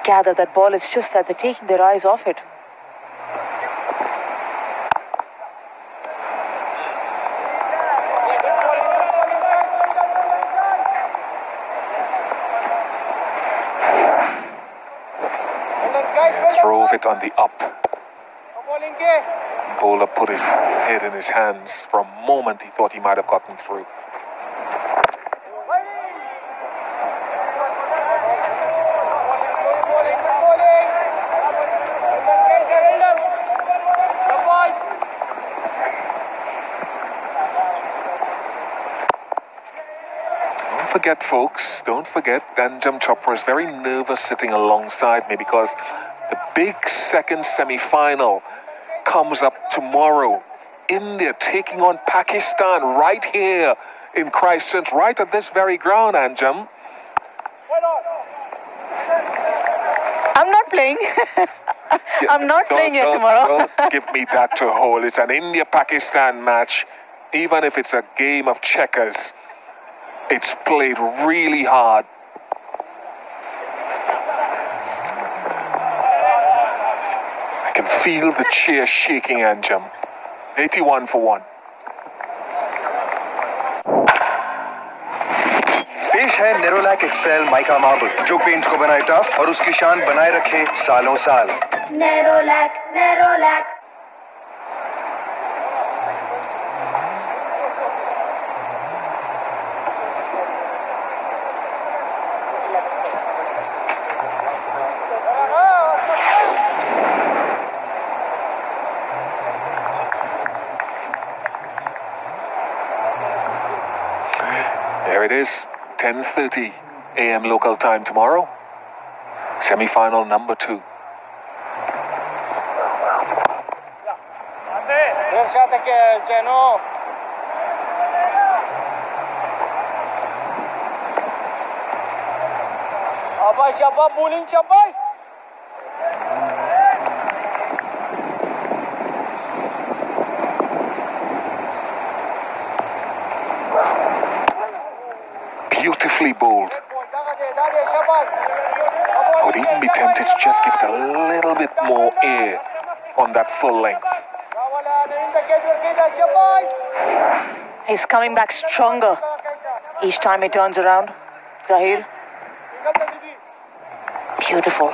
gather that ball. It's just that they're taking their eyes off it. Drove it on the up. Bowler put his head in his hands. For a moment he thought he might have gotten through. Don't forget, folks, don't forget, Anjum Chopra is very nervous sitting alongside me because the big second semi-final comes up tomorrow. India taking on Pakistan right here in Christchurch, right at this very ground, Anjum. I'm not playing. I'm not playing here tomorrow. Don't give me that to hold. It's an India-Pakistan match. Even if it's a game of checkers, it's played really hard. I can feel the chair shaking, Anjum. 81 for 1. पेश है Nerolac excel mica marble जो paint को बनाए tough और उसकी शान बनाए रखे सालों साल. Nerolac Nerolac There it is, 10:30 a.m. local time tomorrow. Semi-final number 2. Shabba bowling Shabbas. Beautifully bowled. I would even be tempted to just give it a little bit more air on that full length. He's coming back stronger each time he turns around. Zahir. Beautiful.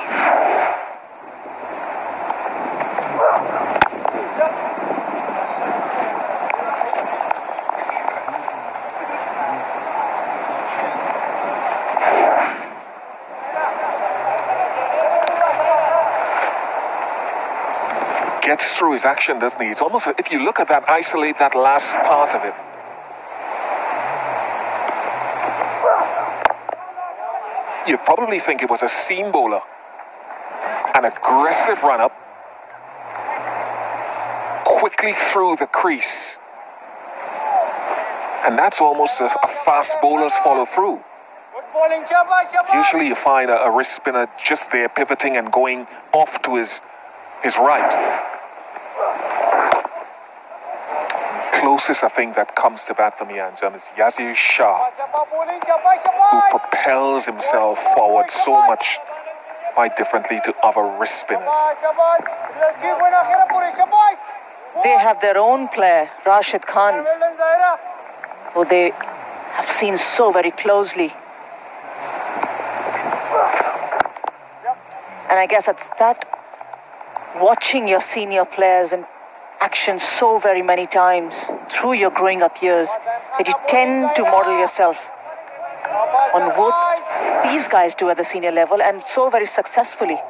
Gets through his action, doesn't he? It's almost, if you look at that, isolate that last part of it. You'd probably think it was a seam bowler. An aggressive run-up. Quickly through the crease. And that's almost a fast bowler's follow-through. Usually you find a wrist spinner just there pivoting and going off to his right. Closest, I think, that comes to bat for me, Anjum, is Yazir Shah, who propels himself forward so much, quite differently to other wrist spinners. They have their own player, Rashid Khan, who they have seen so very closely. And I guess it's that, watching your senior players in action so very many times through your growing up years, that you tend to model yourself on what these guys do at the senior level, and so very successfully.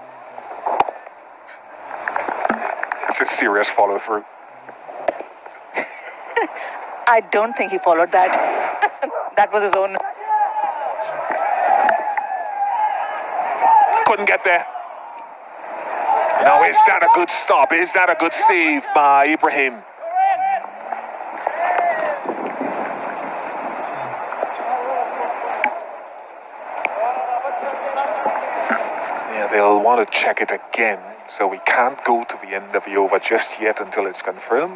It's a serious follow-through. I don't think he followed that. That was his own. Couldn't get there. Now, is that a good stop? Is that a good save by Ibrahim? want to check it again, so we can't go to the end of the over just yet until it's confirmed.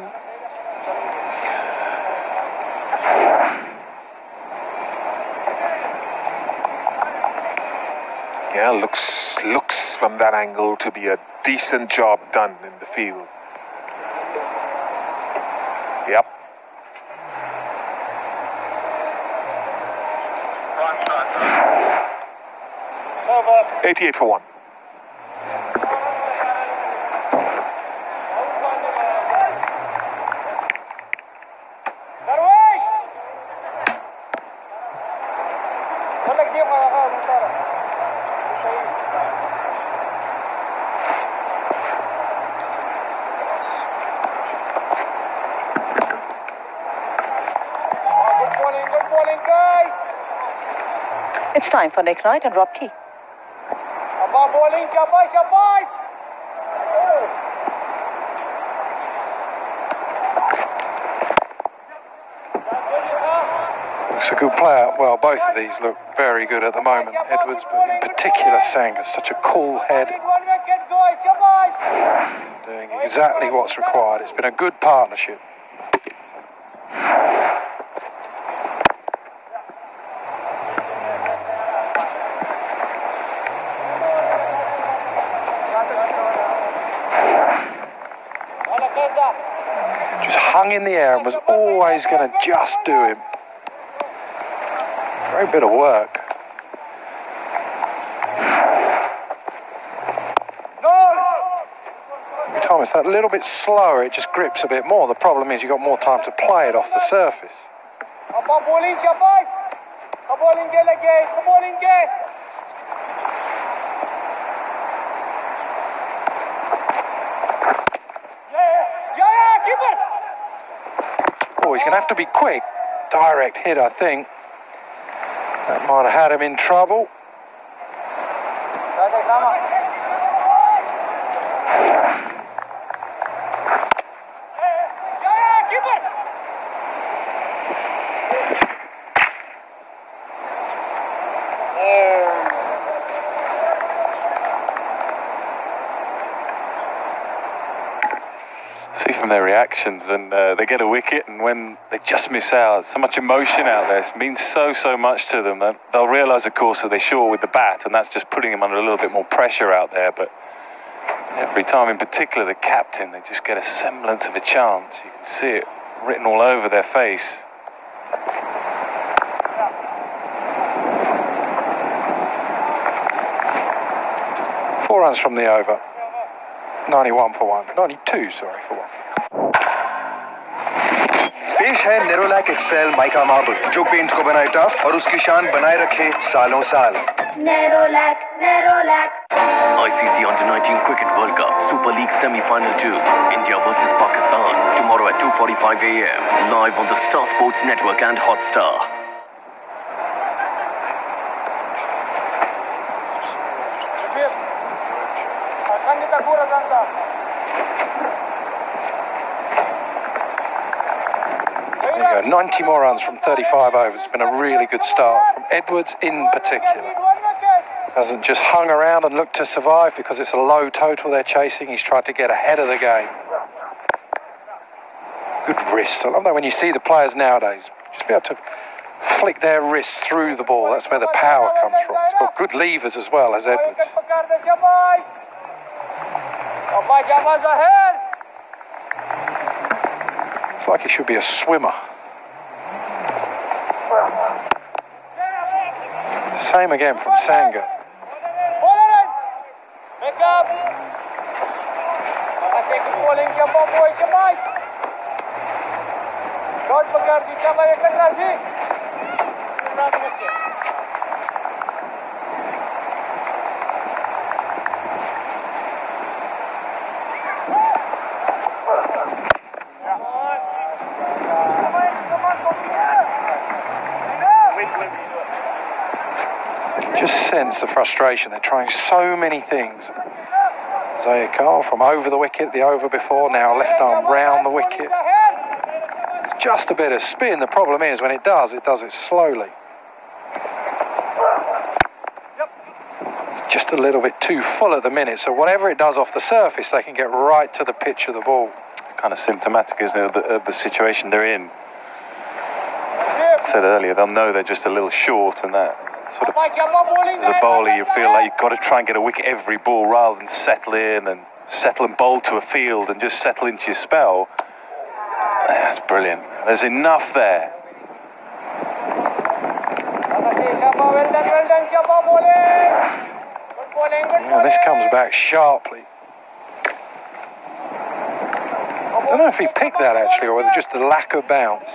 Yeah, looks from that angle to be a decent job done in the field. Yep. Over. 88 for 1. It's time for Nick Knight and Rob Key. Abba bowling, shabash, shabash. Looks a good player. Well, both of these look very good at the moment, Edwards, but in particular Sanga's such a cool head. Doing exactly what's required. It's been a good partnership. Just hung in the air and was always going to just do him. Great bit of work. Every time it's that little bit slower, it just grips a bit more. The problem is you've got more time to play it off the surface. Oh, he's going to have to be quick. Direct hit, I think. That might have had him in trouble. See from their reactions, and they get a wicket, and when they just miss out, so much emotion out there. It means so much to them. They'll realise, of course, that they're short with the bat, and that's just putting them under a little bit more pressure out there. But every time, in particular, the captain, they just get a semblance of a chance. You can see it written all over their face. Four runs from the over. 91 for 1. 92, sorry, for 1. पेश है Nerolac excel mica marble जो paint को बनाए tough और उसकी शान बनाए रखे सालों साल. Nerolac Nerolac. ICC Under-19 Cricket World Cup Super League Semi-Final 2. India versus Pakistan tomorrow at 2:45 AM. Live on the Star Sports Network and Hotstar. There you go, 90 more runs from 35 overs. It's been a really good start from Edwards in particular. Hasn't just hung around and looked to survive because it's a low total they're chasing. He's tried to get ahead of the game. Good wrists. I love that when you see the players nowadays, just be able to flick their wrists through the ball. That's where the power comes from. He's got good levers as well as Edwards. It's like he should be a swimmer. Same again from Sanga. Just sense the frustration. They're trying so many things. Zayakar from over the wicket, the over before, now left arm round the wicket. It's just a bit of spin. The problem is when it does it slowly. Just just a little bit too full at the minute, so whatever it does off the surface, they can get right to the pitch of the ball. It's kind of symptomatic, isn't it, of the situation they're in. I said earlier, they'll know they're just a little short, and that sort of, as a bowler, you feel like you've got to try and get a wicket every ball rather than settle in and bowl to a field and just settle into your spell. That's brilliant. There's enough there. Yeah, this comes back sharply. I don't know if he picked that actually, or whether just the lack of bounce.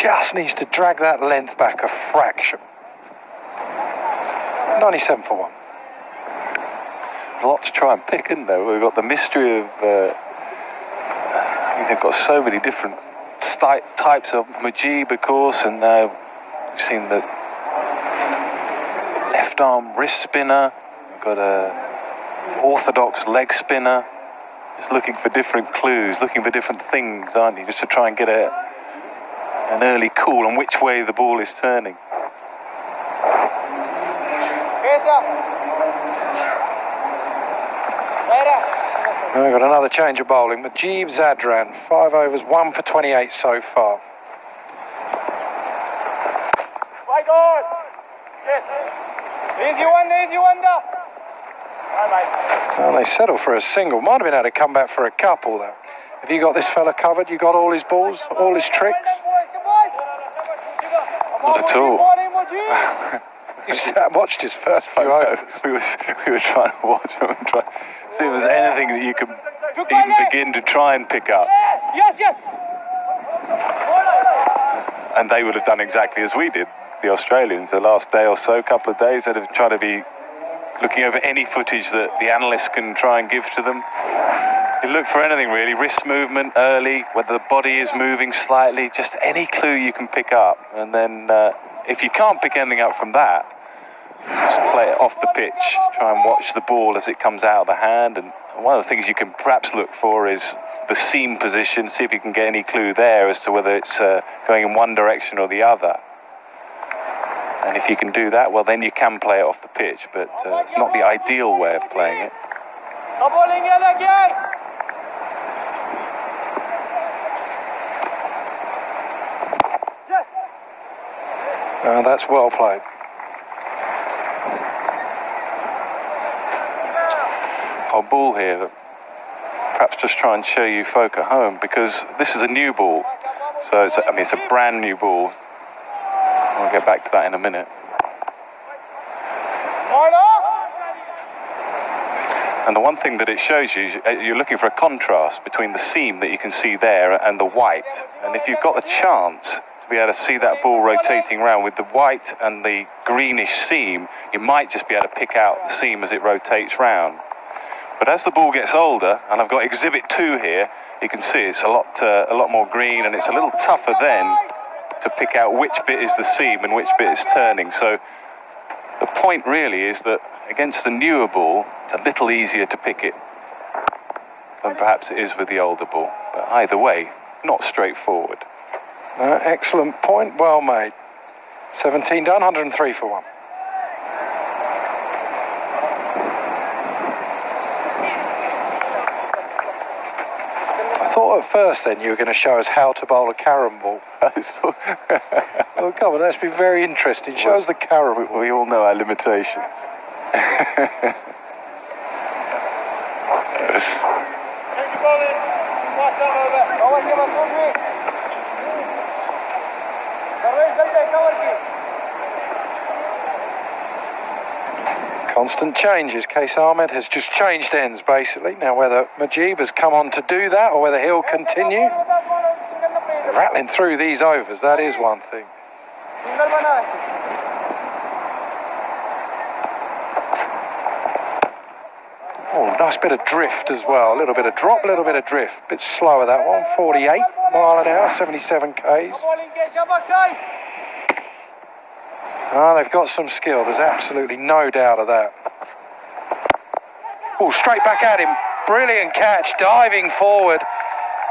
Just needs to drag that length back a fraction. 97 for 1. A lot to try and pick, isn't there? We've got the mystery of... I think they've got so many different types of Mujib, of course, and now we've seen the left arm wrist spinner. We've got a orthodox leg spinner. Just looking for different clues, looking for different things, aren't you? Just to try and get an early call on which way the ball is turning. We've got another change of bowling. Mujib Zadran, 5 overs, 1 for 28 so far. My God! Yes. Easy one, easy one. Well, they settle for a single. Might have been able to come back for a couple, though. Have you got this fella covered? You got all his balls, all his tricks? Not at all. You sat and watched his first few overs. We were trying to watch him and try to see if there's anything that you can even begin to try and pick up. Yes, yes. And they would have done exactly as we did, the Australians, the last day or so, couple of days. They'd have tried to be looking over any footage that the analysts can try and give to them. You look for anything really, wrist movement early, whether the body is moving slightly, just any clue you can pick up. And then if you can't pick anything up from that, just play it off the pitch, try and watch the ball as it comes out of the hand. And one of the things you can perhaps look for is the seam position, see if you can get any clue there as to whether it's going in one direction or the other. And if you can do that, well, then you can play it off the pitch, but it's not the ideal way of playing it. That's well played. I'll ball here, perhaps just try and show you folk at home, because this is a new ball. So, it's a brand new ball. I'll get back to that in a minute. And the one thing that it shows you, you're looking for a contrast between the seam that you can see there and the white. And if you've got the chance to be able to see that ball rotating around with the white and the greenish seam, you might just be able to pick out the seam as it rotates round. But as the ball gets older, and I've got exhibit 2 here, you can see it's a lot more green, and it's a little tougher then to pick out which bit is the seam and which bit is turning. So the point really is that against the newer ball, it's a little easier to pick it than perhaps it is with the older ball. But either way, not straightforward. Excellent point, well made. 17 done, 103 for 1. I thought at first then you were going to show us how to bowl a carom ball. Oh, come on, that's been very interesting. Show us the carom. We all know our limitations. Constant changes. Case Ahmed has just changed ends basically. Now whether Mujib has come on to do that or whether he'll continue. Rattling through these overs, that is one thing. Oh, nice bit of drift as well. A little bit of drop, a little bit of drift. A bit slower that one. 48 mile an hour, 77 Ks. Oh, they've got some skill. There's absolutely no doubt of that. Oh, straight back at him. Brilliant catch, diving forward.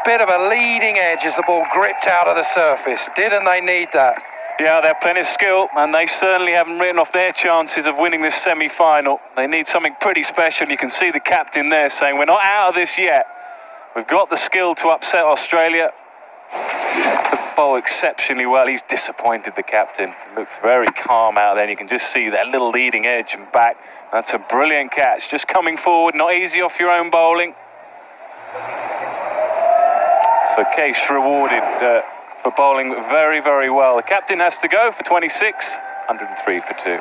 bit of a leading edge as the ball gripped out of the surface. Didn't they need that? Yeah, they're plenty of skill, and they certainly haven't written off their chances of winning this semi-final. They need something pretty special. You can see the captain there saying, we're not out of this yet. We've got the skill to upset Australia. To bowl exceptionally well. He's disappointed, the captain. Looked very calm out there, and you can just see that little leading edge and back. That's a brilliant catch. Just coming forward, not easy off your own bowling. So Case rewarded for bowling very, very well. The captain has to go for 26, 103 for 2.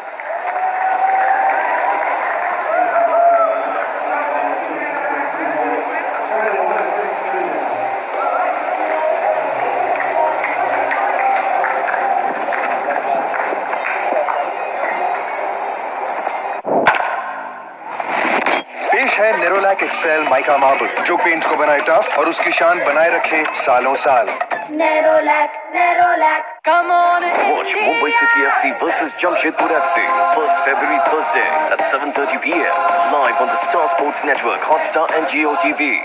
Nerolac excel mica marble जो paints को बनाए tough और उसकी शान बनाए रखे सालों साल. Nerolac. Come on and watch Mumbai City FC versus Jamshedpur FC 1st February Thursday at 7:30 p.m. live on the Star Sports Network, Hotstar and Jio TV.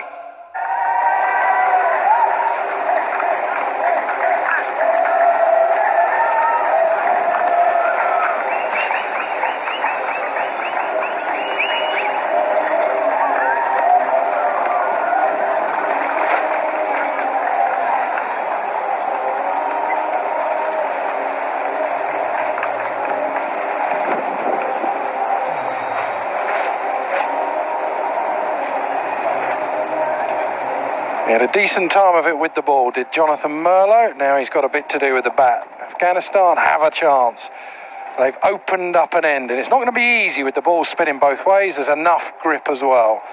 He had a decent time of it with the ball, did Jonathan Merlo. Now he's got a bit to do with the bat. Afghanistan have a chance. They've opened up an end, and it's not going to be easy with the ball spinning both ways. There's enough grip as well,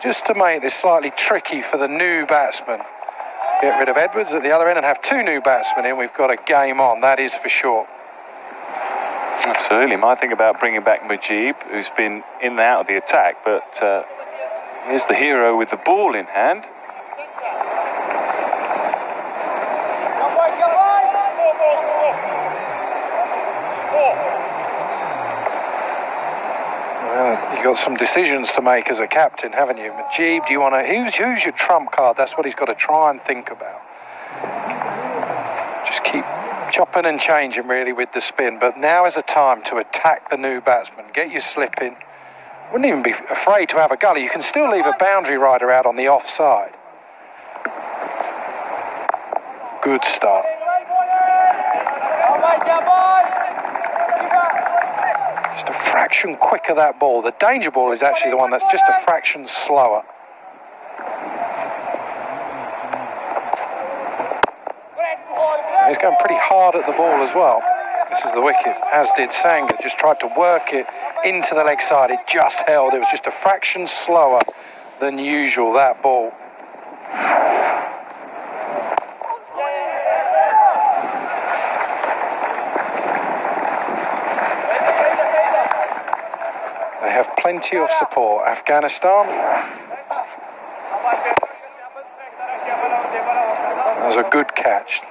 just to make this slightly tricky for the new batsman. Get rid of Edwards at the other end and have 2 new batsmen in. We've got a game on, that is for sure. Absolutely. Might think about bringing back Mujib, who's been in and out of the attack, but here's the hero with the ball in hand. Well, you've got some decisions to make as a captain, haven't you? Mujib, do you want to... Who's your trump card? That's what he's got to try and think about. Just keep chopping and changing, really, with the spin. But now is a time to attack the new batsman. Get your slip in. Wouldn't even be afraid to have a gully. You can still leave a boundary rider out on the offside. Good start. Just a fraction quicker, that ball. The danger ball is actually the one that's just a fraction slower. He's going pretty hard at the ball as well. This is the wicket, as did Sangha. Just tried to work it into the leg side. It just held. It was just a fraction slower than usual, that ball. They have plenty of support. Afghanistan. That was a good catch.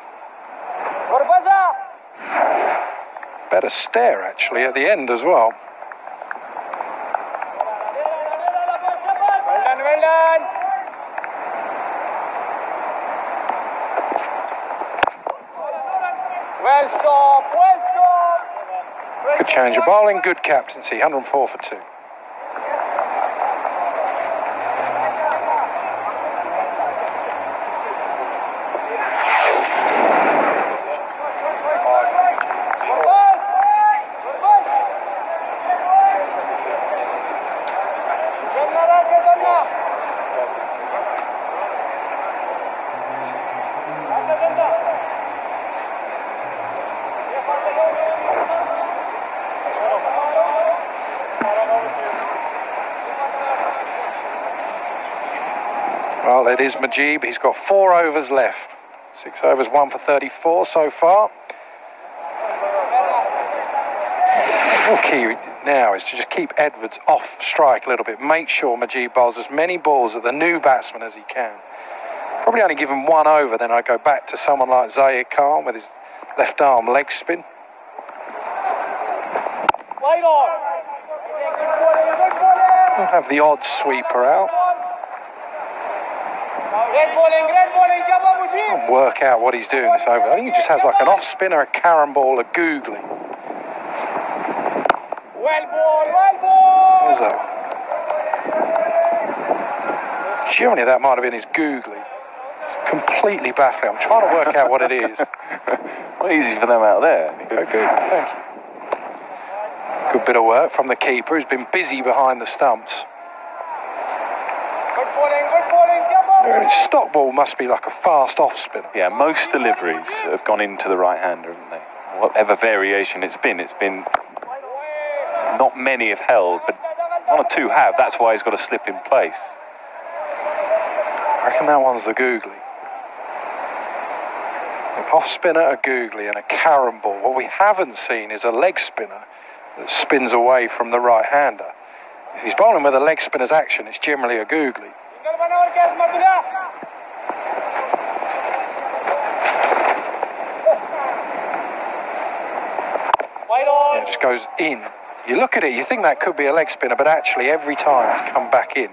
Better stare, actually, at the end as well. Well done. Well stopped. Good change of bowling, good captaincy, 104 for 2. Well, it is Mujib. He's got 4 overs left. 6 overs, 1 for 34 so far. The key now is to just keep Edwards off strike a little bit. Make sure Mujib bowls as many balls at the new batsman as he can. Probably only give him 1 over, then I'd go back to someone like Zahir Khan with his left arm leg spin. Wide on. We'll have the odd sweeper out. Can't work out what he's doing this over. I think he just has like an off spinner, a carambole, a googly. Well ball. What was that one? Surely that might have been his googly. Completely baffling. I'm trying to work out what it is. Not easy for them out there. Good, thank you. Good bit of work from the keeper, who's been busy behind the stumps. Good bowling, Jabba. Stock ball must be like a fast off spinner. Yeah, most deliveries have gone into the right-hander, haven't they? Whatever variation it's been not many have held, but one or two have. That's why he's got to slip in place. I reckon that one's the googly. An off spinner, a googly, and a carambole. What we haven't seen is a leg spinner that spins away from the right-hander. If he's bowling with a leg spinner's action, it's generally a googly. Yeah, it just goes in. You look at it, you think that could be a leg spinner, but actually every time it's come back in.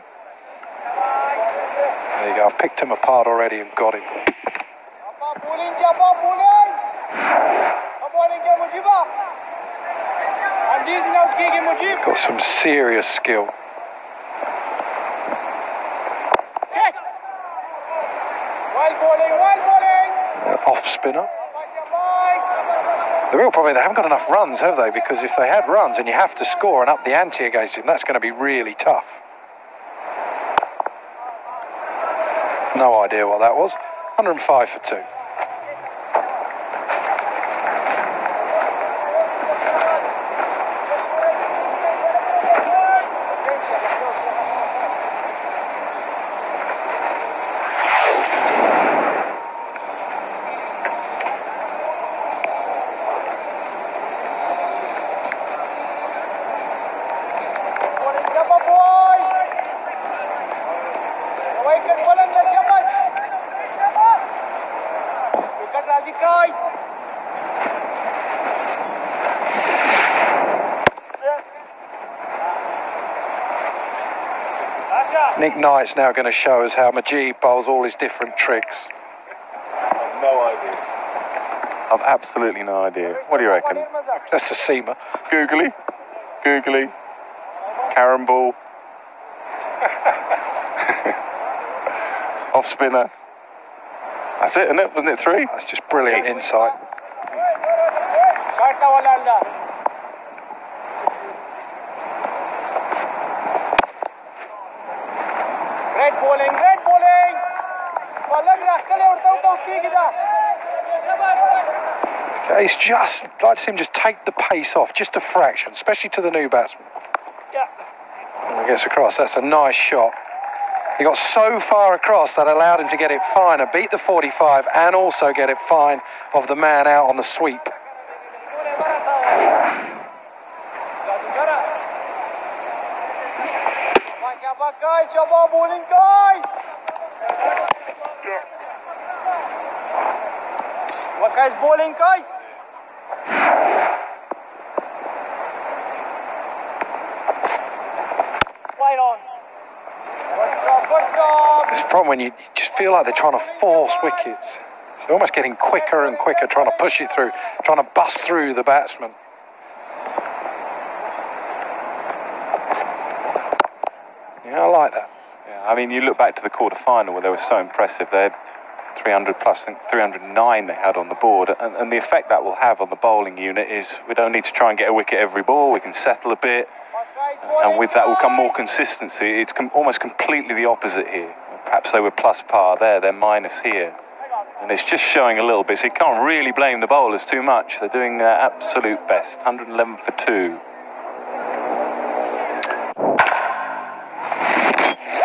There you go, I've picked him apart already and got him. Got some serious skill. An off spinner. The real problem, they haven't got enough runs, have they? Because if they had runs and you have to score and up the ante against him, that's going to be really tough. No idea what that was. 105 for 2. Nick Knight's now going to show us how Majid bowls all his different tricks. I've no idea. I've absolutely no idea. What do you reckon? That's a seamer. Googly. Carambole. Off spinner. That's it, isn't it? Wasn't it 3? That's just brilliant insight. Great bowling. Okay, it's just, I'd like to see him just take the pace off, just a fraction, especially to the new batsman. Yeah. And he gets across, that's a nice shot. He got so far across that allowed him to get it fine and beat the 45 and also get it fine of the man out on the sweep. Shabba bowling, guys. What guy's bowling, guys? Right on. Good job. It's the problem when you just feel like they're trying to force wickets. They're almost getting quicker and quicker, trying to push it through, trying to bust through the batsman. Yeah, I like that. Yeah, I mean, you look back to the quarter-final where they were so impressive. They had 300 plus, I think 309 they had on the board. And the effect that will have on the bowling unit is we don't need to try and get a wicket every ball. We can settle a bit. And with that will come more consistency. It's almost completely the opposite here. Perhaps they were plus par there, they're minus here. And it's just showing a little bit. So you can't really blame the bowlers too much. They're doing their absolute best. 111 for 2.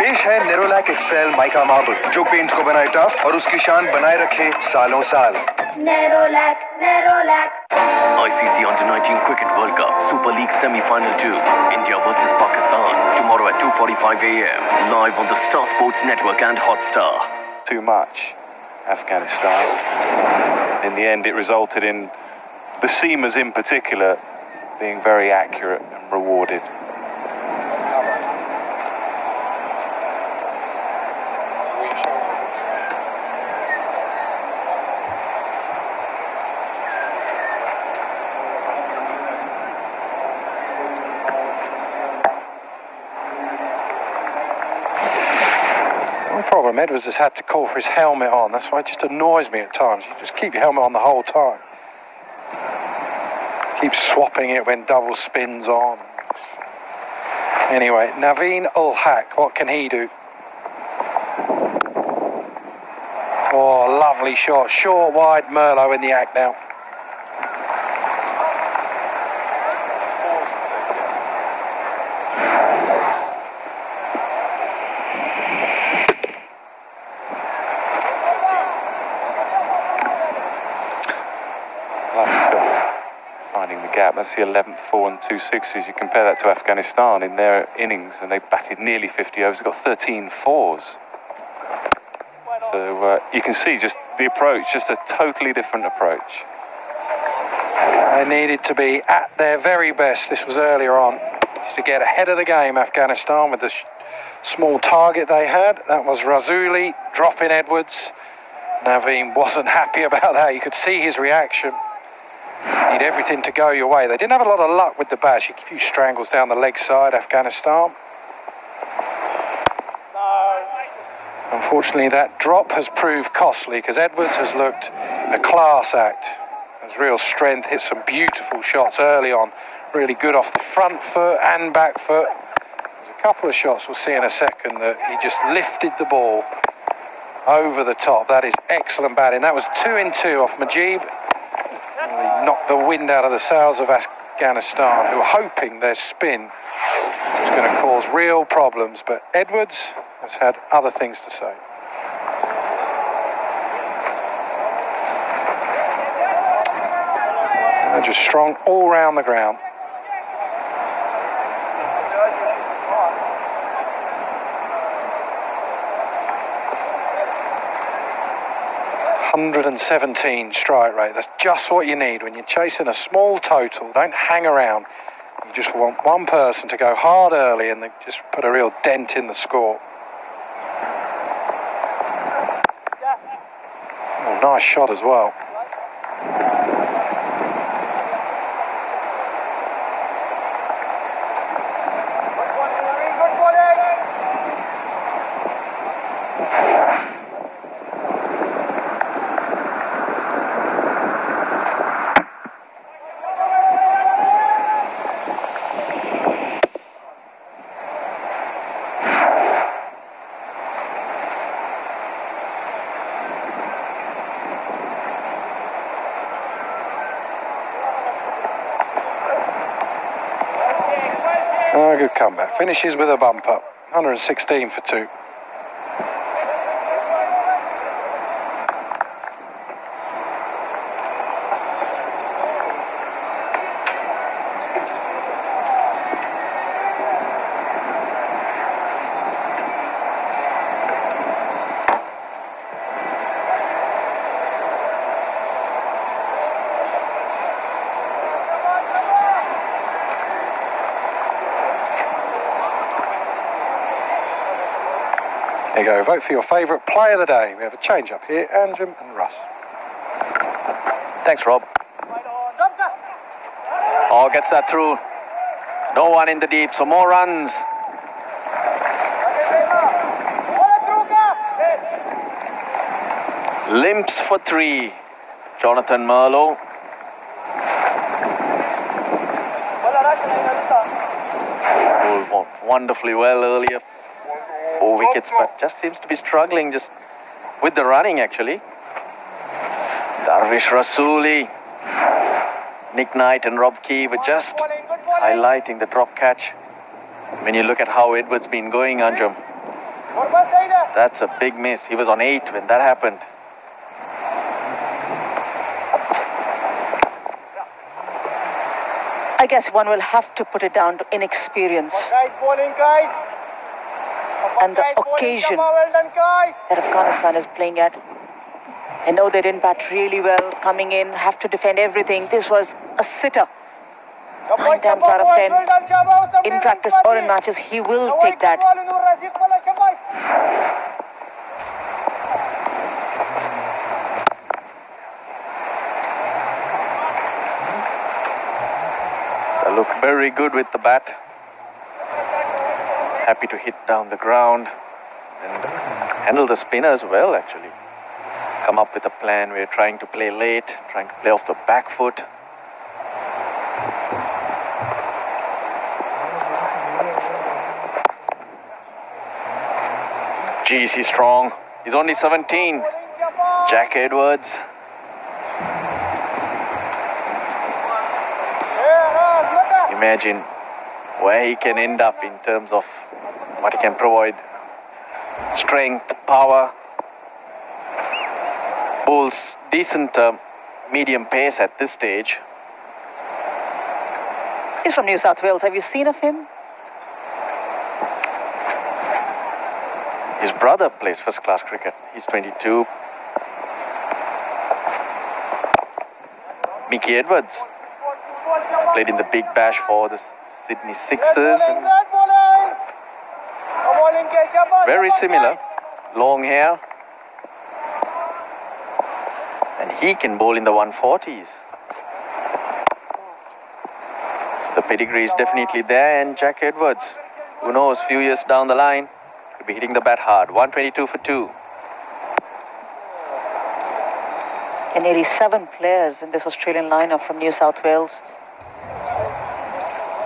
पेश है Nerolac excel mica marble जो paints को बनाए tough और उसकी शान बनाए रखे सालों साल Nerolac ICC Under-19 Cricket World Cup Super League Semi-Final 2 India vs Pakistan tomorrow at 2:45 AM live on the Star Sports Network and Hotstar. Too much, Afghanistan. In the end, it resulted in the seamers in particular being very accurate and rewarded. The problem, Edwards has had to call for his helmet on. That's why it just annoys me at times. You just keep your helmet on the whole time. Keep swapping it when double spins on. Anyway, Naveen ul Haq, what can he do? Oh, lovely shot. Short, wide, Merlot in the act now. Finding the gap. That's the 11th 4 and 2 6s. You compare that to Afghanistan in their innings, and they batted nearly 50 overs. They've got 13 4s. So you can see just the approach, just a totally different approach. They needed to be at their very best. This was earlier on, just to get ahead of the game, Afghanistan, with the small target they had. That was Rasooli dropping Edwards. Naveen wasn't happy about that. You could see his reaction. Need everything to go your way. They didn't have a lot of luck with the bash. A few strangles down the leg side, Afghanistan. Unfortunately, that drop has proved costly because Edwards has looked a class act. Has real strength, hit some beautiful shots early on. Really good off the front foot and back foot. There's a couple of shots we'll see in a second that he just lifted the ball over the top. That is excellent batting. That was 2 in 2 off Mujeeb. Really knocked the wind out of the sails of Afghanistan, who were hoping their spin was going to cause real problems. But Edwards has had other things to say. They're just strong all round the ground. .117 strike rate. That's just what you need when you're chasing a small total. Don't hang around. You just want one person to go hard early and then just put a real dent in the score. Oh, nice shot as well. Good comeback. Finishes with a bumper. 116 for 2. There you go, vote for your favourite player of the day. We have a change up here, Anjum and Russ. Thanks, Rob. Oh, gets that through. No one in the deep, so more runs. Limps for 3. Jonathan Merlot. Bowled wonderfully well earlier. 4 wickets, but just seems to be struggling just with the running, actually. Darvish, Rasooli, Nick Knight and Rob Key were just highlighting the drop catch. When you look at how Edwards been going, Anjum, that's a big miss. He was on 8 when that happened. I guess one will have to put it down to inexperience. Guys, bowling, guys. And the occasion that Afghanistan is playing at. I know they didn't bat really well coming in, have to defend everything. This was a sitter. 9 times out of 10, in practice or in matches, he will take that. They look very good with the bat. Happy to hit down the ground and handle the spinners well, actually. Come up with a plan. We're trying to play late, trying to play off the back foot. Geez, he's strong. He's only 17. Jack Edwards. Imagine where he can end up in terms of what he can provide. Strength, power. Bowls decent medium pace at this stage. He's from New South Wales. Have you seen of him? His brother plays first-class cricket. He's 22. Mickey Edwards played in the Big Bash for the Sydney Sixers. Very similar. Long hair. And he can bowl in the 140s. So the pedigree is definitely there. And Jack Edwards, who knows, few years down the line, could be hitting the bat hard. 122 for 2. And nearly 7 players in this Australian lineup from New South Wales.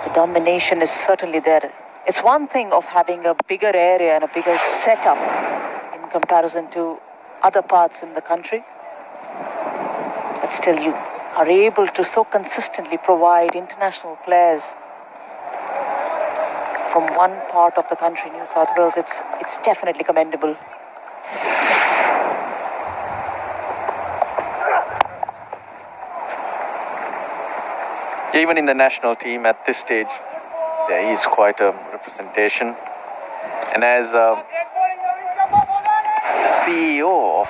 The domination is certainly there. It's one thing of having a bigger area and a bigger setup in comparison to other parts in the country. But still, you are able to so consistently provide international players from one part of the country, New South Wales. It's definitely commendable. Even in the national team at this stage, there is quite a representation. And as the CEO of